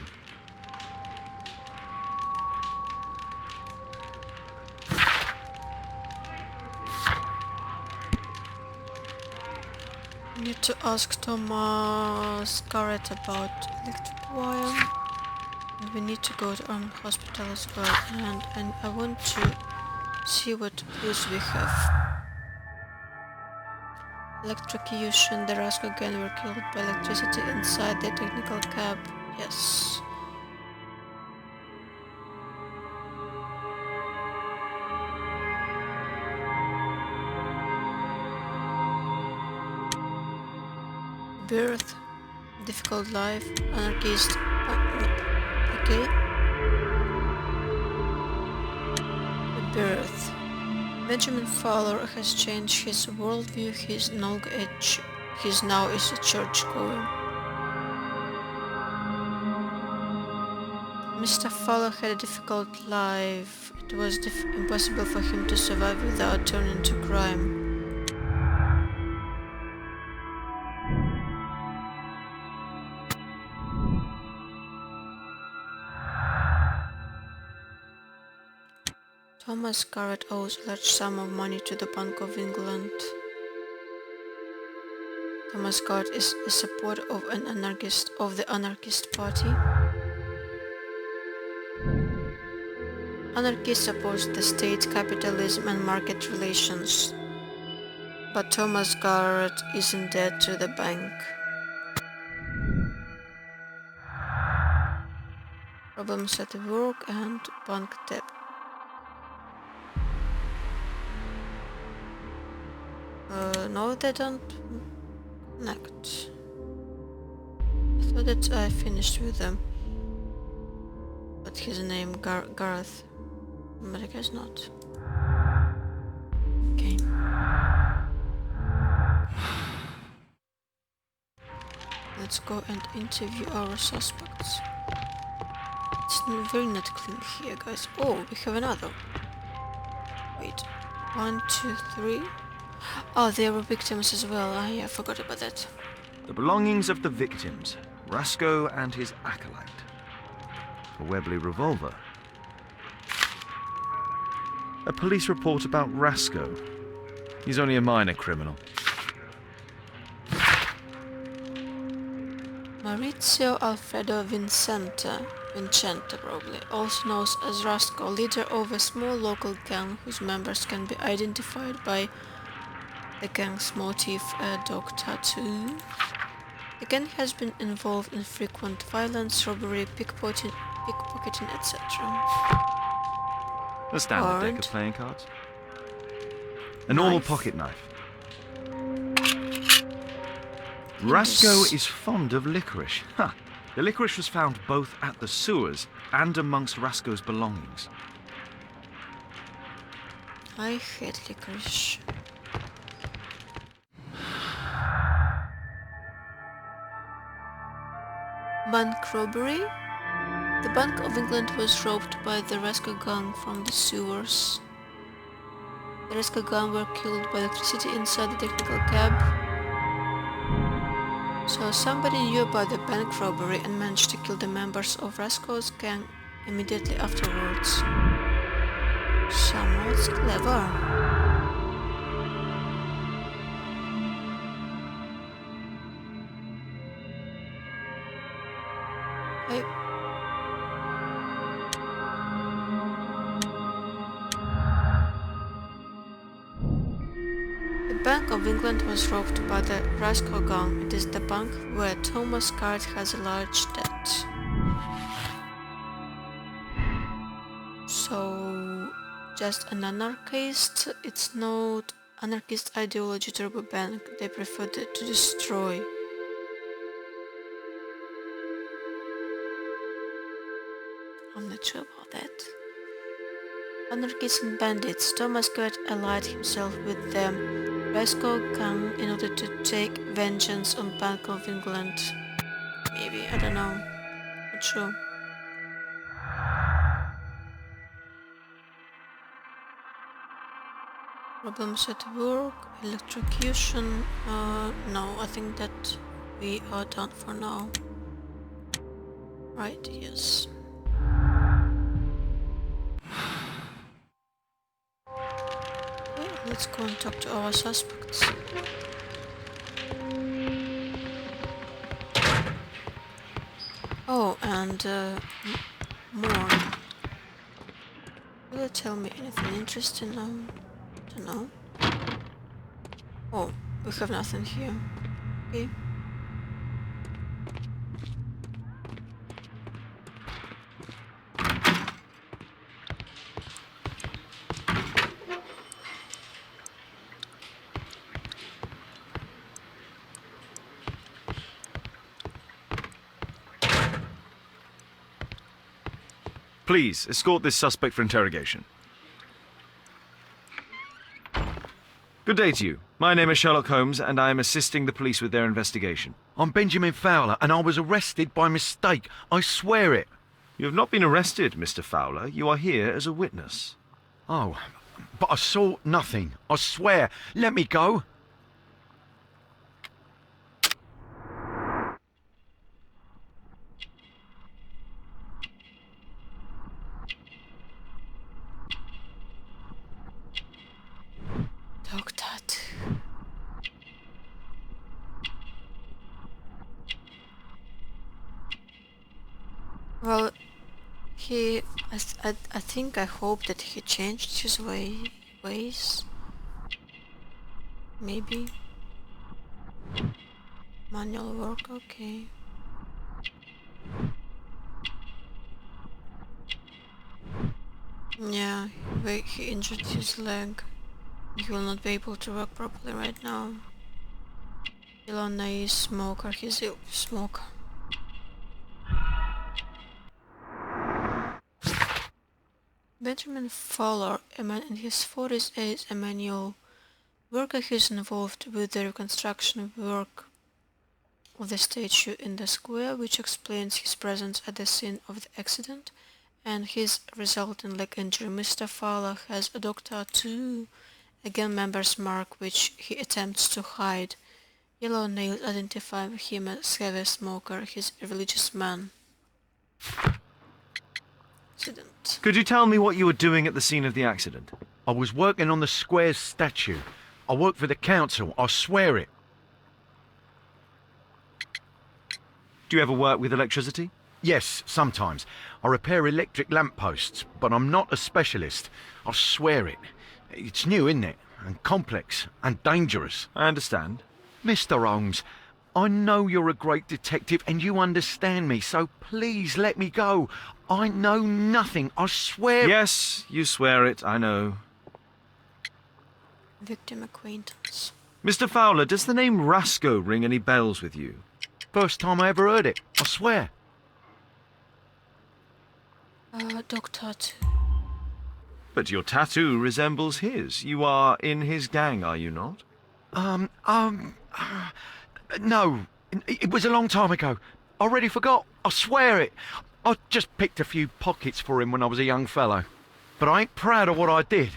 I need to ask Thomas Garrett about electric wire. And we need to go to hospital as well. And I want to see what clues we have. Electrocution. The Rascal gang were killed by electricity inside the technical cab. Yes. Birth, difficult life, anarchist. Okay. Birth. Benjamin Fowler has changed his worldview, his knowledge. He now is a churchgoer. Mr. Fowler had a difficult life. It was impossible for him to survive without turning to crime. Thomas Garrett owes a large sum of money to the Bank of England. Thomas Garrett is a supporter of the anarchist party. Anarchists oppose the state, capitalism and market relations. But Thomas Garrett is in debt to the bank. Problems at work and bank debt. No, they don't connect. I thought that I finished with them. But his name Gareth. But I guess not. Okay. Let's go and interview our suspects. It's very not clean here, guys. Oh, we have another. Wait. 1, 2, 3. Oh, they were victims as well. I forgot about that. The belongings of the victims, Rasco and his acolyte. A Webley revolver. A police report about Rasco. He's only a minor criminal. Maurizio Alfredo Vincente probably, also known as Rasco, leader of a small local gang whose members can be identified by the gang's motif, a dog tattoo. The gang has been involved in frequent violence, robbery, pickpocketing, etc. A standard deck of playing cards. A normal pocket knife. Rasco is fond of licorice. Ha! The licorice was found both at the sewers and amongst Rasco's belongings. I hate licorice. Bank robbery? The Bank of England was robbed by the Rascal gang from the sewers. The Rascal gang were killed by electricity inside the technical cab. So somebody knew about the bank robbery and managed to kill the members of Rascal's gang immediately afterwards. Someone's clever. The Bank of England was robbed by the Rascal gang. It is the bank where Thomas Garrett has a large debt. So, just an anarchist? It's not anarchist ideology to rob a bank. They prefer to destroy. I'm not sure about that. Anarchists and bandits. Thomas Gert allied himself with the Glasgow gang in order to take vengeance on Bank of England. Maybe, I don't know. Not sure. Problems at work, electrocution. No, I think that we are done for now. Right, yes. Okay, let's go and talk to our suspects. Oh, and more. Will it tell me anything interesting now? Don't know. Oh, we have nothing here. Okay. Please, escort this suspect for interrogation. Good day to you. My name is Sherlock Holmes, and I am assisting the police with their investigation. I'm Benjamin Fowler, and I was arrested by mistake. I swear it. You have not been arrested, Mr. Fowler. You are here as a witness. Oh, but I saw nothing. I swear. Let me go. Dog tattoo. Well, I think I hope that he changed his ways. Maybe. Manual work, okay. Yeah, he injured his leg. He will not be able to work properly right now. Ilona is smoker, he's a smoker. Benjamin Fowler, a man in his 40s, is a manual worker who is involved with the reconstruction work of the statue in the square, which explains his presence at the scene of the accident and his resulting leg injury. Mr. Fowler has a dog tattoo, a gang member's mark, which he attempts to hide. Yellow nails identify him as heavy smoker. He's a religious man. Accident. Could you tell me what you were doing at the scene of the accident? I was working on the square's statue. I work for the council. I swear it. Do you ever work with electricity? Yes, sometimes. I repair electric lampposts, but I'm not a specialist. I swear it. It's new, isn't it? And complex and dangerous. I understand. Mr. Holmes, I know you're a great detective and you understand me, so please let me go. I know nothing, I swear. Yes, you swear it, I know. Victim acquaintance. Mr. Fowler, does the name Rasco ring any bells with you? First time I ever heard it, I swear. Dog tattoo. But your tattoo resembles his. You are in his gang, are you not? No. It was a long time ago. I already forgot. I swear it. I just picked a few pockets for him when I was a young fellow. But I ain't proud of what I did.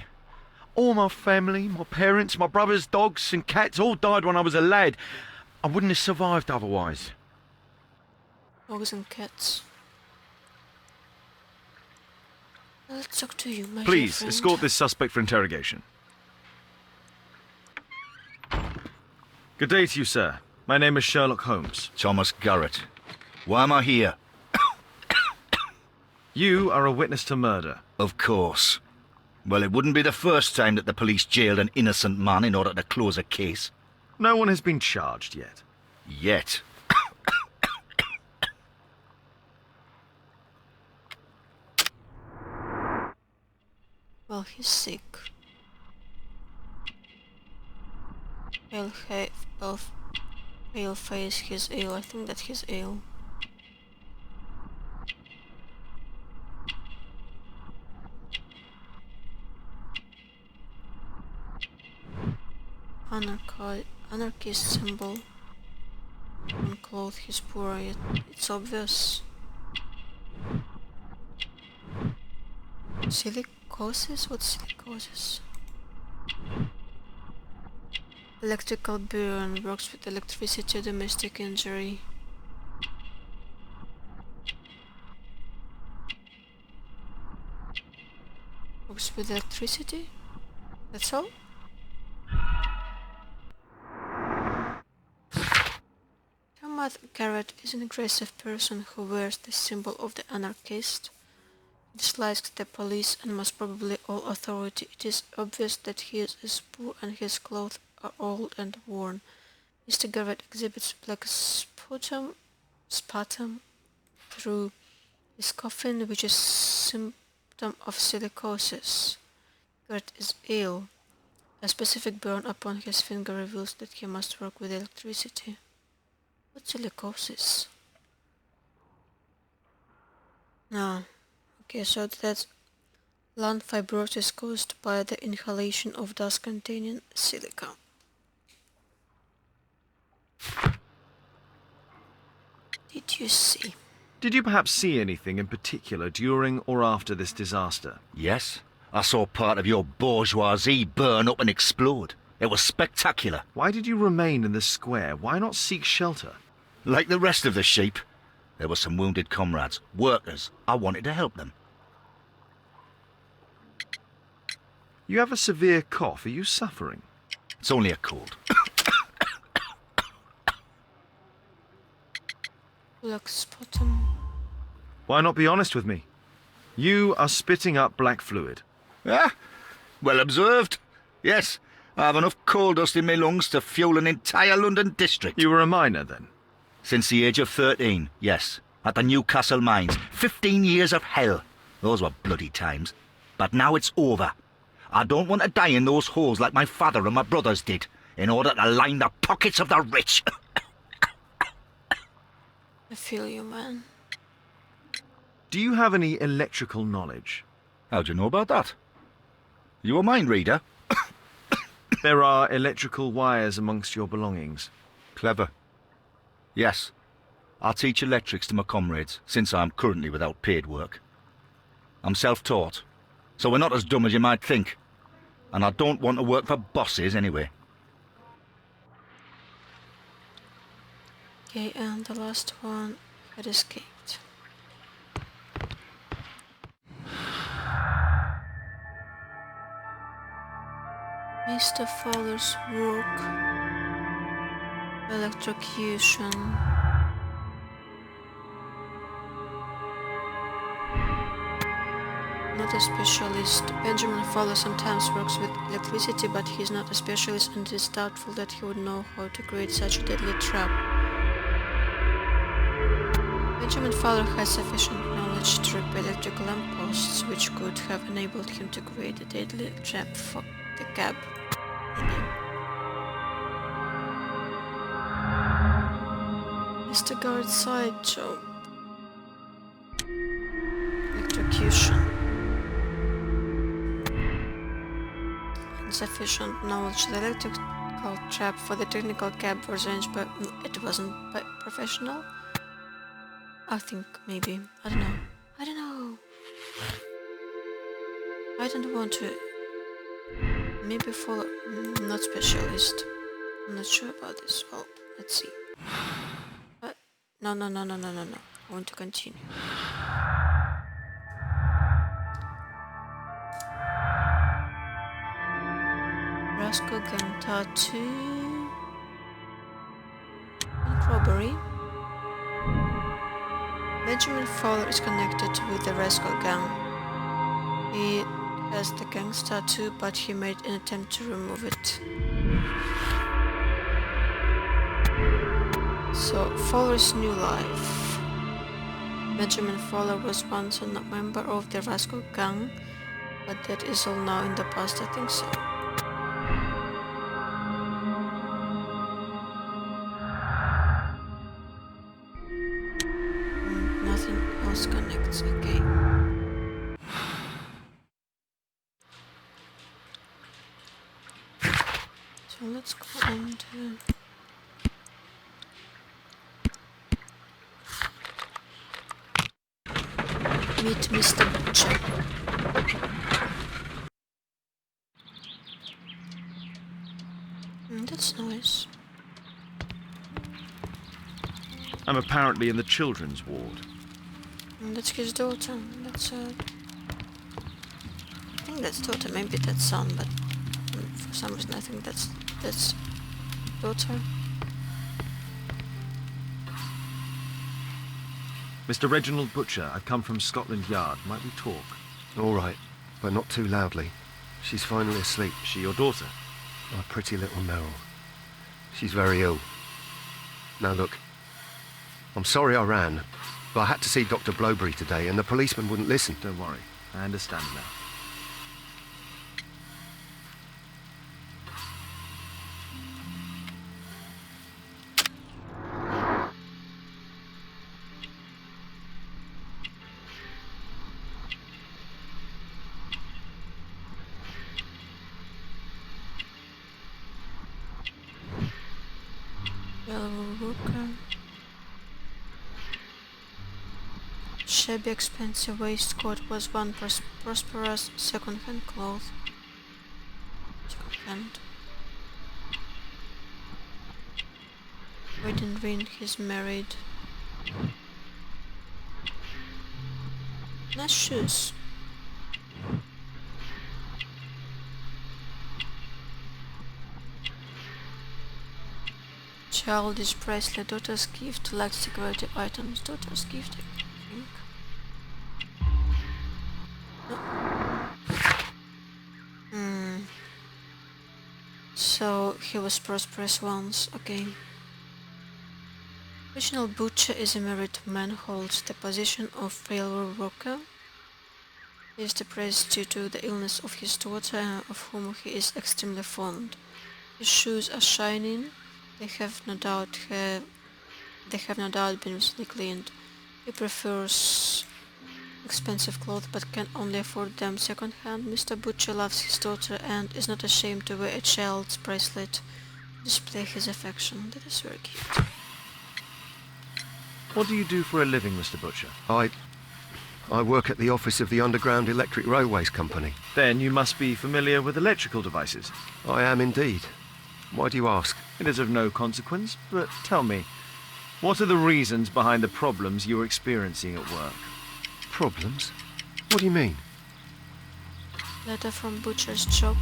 All my family, my parents, my brothers, dogs and cats all died when I was a lad. I wouldn't have survived otherwise. Dogs and cats. Let's talk to you, my dear Please, friend. escort this suspect for interrogation. Good day to you, sir. My name is Sherlock Holmes. Thomas Garrett. Why am I here? You are a witness to murder. Of course. Well, it wouldn't be the first time that the police jailed an innocent man in order to close a case. No one has been charged yet. Yet. Well, he's sick. Pale face, he's ill. I think that he's ill. anarchist symbol on cloth he's poor, yet it's obvious. Silicosis? What's silicosis? Electrical burn, works with electricity, domestic injury. Works with electricity? That's all? Thomas Garrett is an aggressive person who wears the symbol of the anarchist. He dislikes the police and most probably all authority. It is obvious that he is poor and his clothes are old and worn. Mr. Garrett exhibits black sputum through his coffin, which is symptom of silicosis. Garrett is ill. A specific burn upon his finger reveals that he must work with electricity. What's silicosis? No. Okay, so that's lung fibrosis caused by the inhalation of dust containing silica. Did you see? Did you perhaps see anything in particular during or after this disaster? Yes, I saw part of your bourgeoisie burn up and explode. It was spectacular. Why did you remain in the square? Why not seek shelter? Like the rest of the sheep, there were some wounded comrades, workers. I wanted to help them. You have a severe cough. Are you suffering? It's only a cold. Black sputum. Why not be honest with me? You are spitting up black fluid. Ah, well observed. Yes, I have enough coal dust in my lungs to fuel an entire London district. You were a miner then? Since the age of 13, yes. At the Newcastle mines. 15 years of hell. Those were bloody times. But now it's over. I don't want to die in those holes like my father and my brothers did, in order to line the pockets of the rich. I feel you, man. Do you have any electrical knowledge? How do you know about that? You a mind reader? There are electrical wires amongst your belongings. Clever. Yes. I teach electrics to my comrades, since I'm currently without paid work. I'm self-taught, so we're not as dumb as you might think. And I don't want to work for bosses anyway. Okay, and the last one had escaped. Mr. Fowler's work. Electrocution. Not a specialist. Benjamin Fowler sometimes works with electricity, but he is not a specialist and it is doubtful that he would know how to create such a deadly trap. Benjamin Fowler has sufficient knowledge to repair electrical lampposts, which could have enabled him to create a deadly trap for the cab. Mr. Guard's side job. Electrocution. Insufficient knowledge. The electrical trap for the technical cab was arranged, but it wasn't professional. I think maybe. I don't know. I don't want to. Maybe follow. Not specialist. I'm not sure about this. Well, let's see. No. I want to continue. Rascal gang tattoo. And robbery. Benjamin Fowler is connected with the Rascal gang. He has the gang's tattoo, but he made an attempt to remove it. So, Fowler's new life. Benjamin Fowler was once a member of the Rascal gang, but that is all now in the past, I think so. Nothing else connects, okay. So let's go. Meet Mr. Butcher. That's nice. I'm apparently in the children's ward. That's his daughter. That's I think that's daughter, maybe that's son, but for some reason I think that's daughter. Mr. Reginald Butcher, I've come from Scotland Yard. Might we talk? All right, but not too loudly. She's finally asleep. Is she your daughter? My pretty little Meryl. She's very ill. Now look, I'm sorry I ran, but I had to see Dr. Blowberry today and the policeman wouldn't listen. Don't worry, I understand now. Shabby, expensive waistcoat was one prosperous second-hand cloth. Second-hand. Wedding ring, he's married. Nice shoes. Childish bracelet, daughter's gift, likes security items, daughter's gift, I think. No. So he was prosperous once, okay. Reginald Butcher is a married man, holds the position of railroad worker. He is depressed due to the illness of his daughter, of whom he is extremely fond. His shoes are shining. They have no doubt been recently cleaned. He prefers expensive clothes but can only afford them second-hand. Mr. Butcher loves his daughter and is not ashamed to wear a child's bracelet to display his affection. That is very cute. What do you do for a living, Mr. Butcher? I work at the office of the Underground Electric Railways Company. Then you must be familiar with electrical devices. I am indeed. Why do you ask? It is of no consequence, but tell me, what are the reasons behind the problems you're experiencing at work? Problems? What do you mean? Letter from Butcher's job.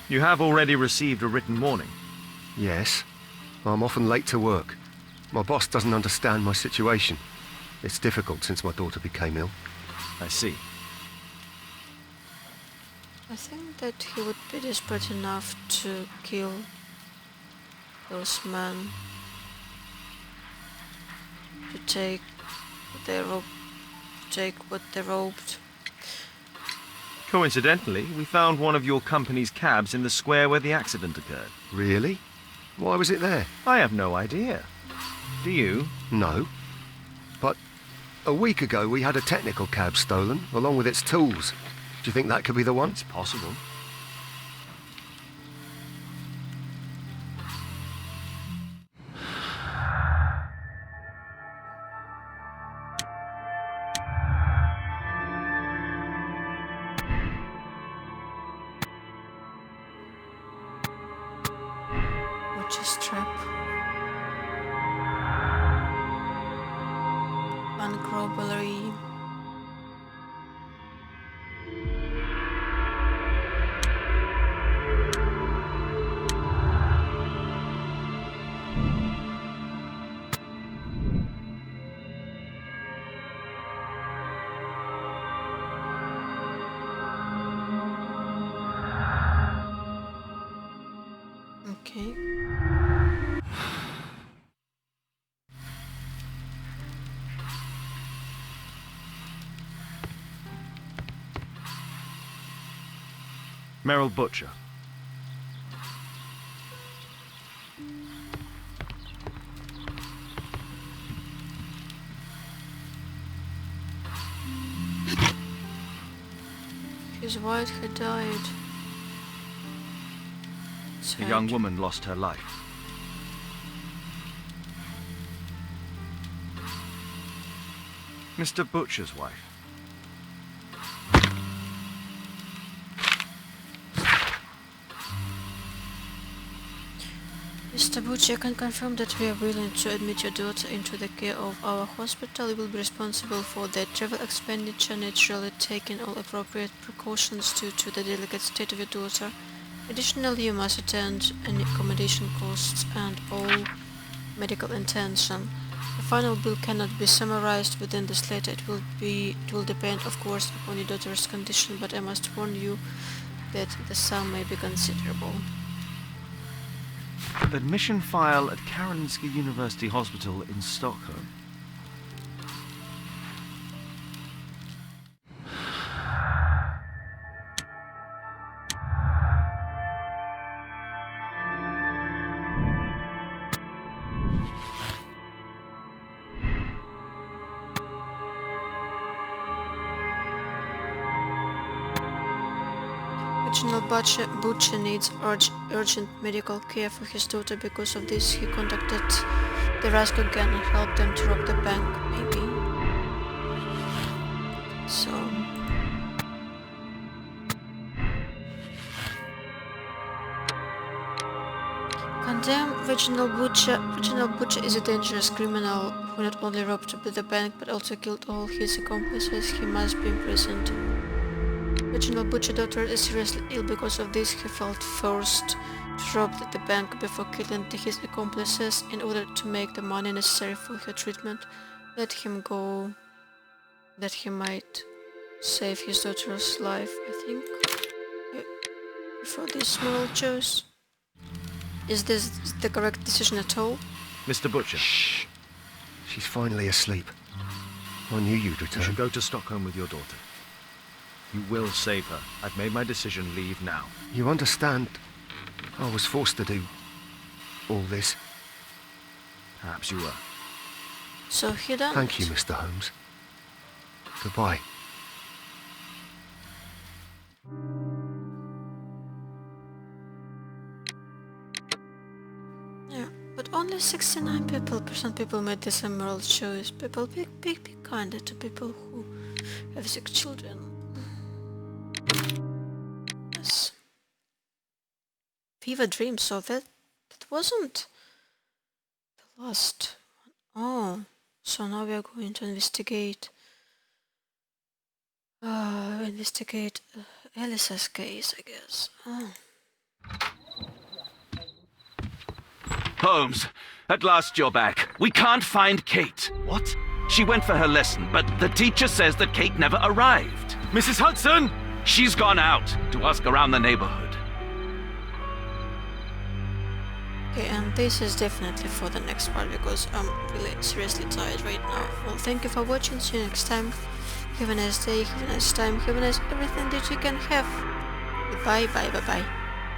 You have already received a written warning. Yes. I'm often late to work. My boss doesn't understand my situation. It's difficult since my daughter became ill. I see. I think that he would be desperate enough to kill those men, to take what they robbed. Coincidentally, we found one of your company's cabs in the square where the accident occurred. Really? Why was it there? I have no idea. Do you? No. But a week ago we had a technical cab stolen, along with its tools. Do you think that could be the one? It's possible. Butcher's trap. Bank robbery. Okay. Meryl Butcher. His wife had died. A Sad. young woman lost her life. Mr. Butcher's wife. Mr. Butcher, I can confirm that we are willing to admit your daughter into the care of our hospital. We will be responsible for their travel expenditure, naturally taking all appropriate precautions due to the delicate state of your daughter. Additionally, you must attend any accommodation costs and all medical attention. The final bill cannot be summarized within this letter. It will depend, of course, upon your daughter's condition, but I must warn you that the sum may be considerable. Admission file at Karolinska University Hospital in Stockholm. Reginald Butcher needs urgent medical care for his daughter. Because of this, he contacted the rascal gang and helped them to rob the bank, maybe. So... Condemn Reginald Butcher. Reginald Butcher is a dangerous criminal who not only robbed the bank but also killed all his accomplices. He must be imprisoned. Reginald Butcher's daughter is seriously ill. Because of this, he felt forced to rob the bank before killing his accomplices in order to make the money necessary for her treatment. Let him go, that he might save his daughter's life, I think, before this moral choice. Is this the correct decision at all? Mr. Butcher. Shh. She's finally asleep. I knew you'd You return. should go to Stockholm with your daughter. You will save her. I've made my decision. Leave now. You understand, I was forced to do all this. Perhaps you were. So he done. Thank you, Mr. Holmes. Goodbye. Yeah, but only 69% people made this immoral choice. People be kinder to people who have sick children. Yes. Fever dream, so that wasn't the last one. Oh, so now we are going to investigate Elisa's case, I guess. Oh. Holmes, at last you're back. We can't find Kate. What? She went for her lesson, but the teacher says that Kate never arrived. Mrs. Hudson! She's gone out to ask around the neighborhood. Okay, and this is definitely for the next part because I'm really seriously tired right now. Well, thank you for watching. See you next time. Have a nice day, have a nice time, have a nice everything that you can have. Bye bye bye bye.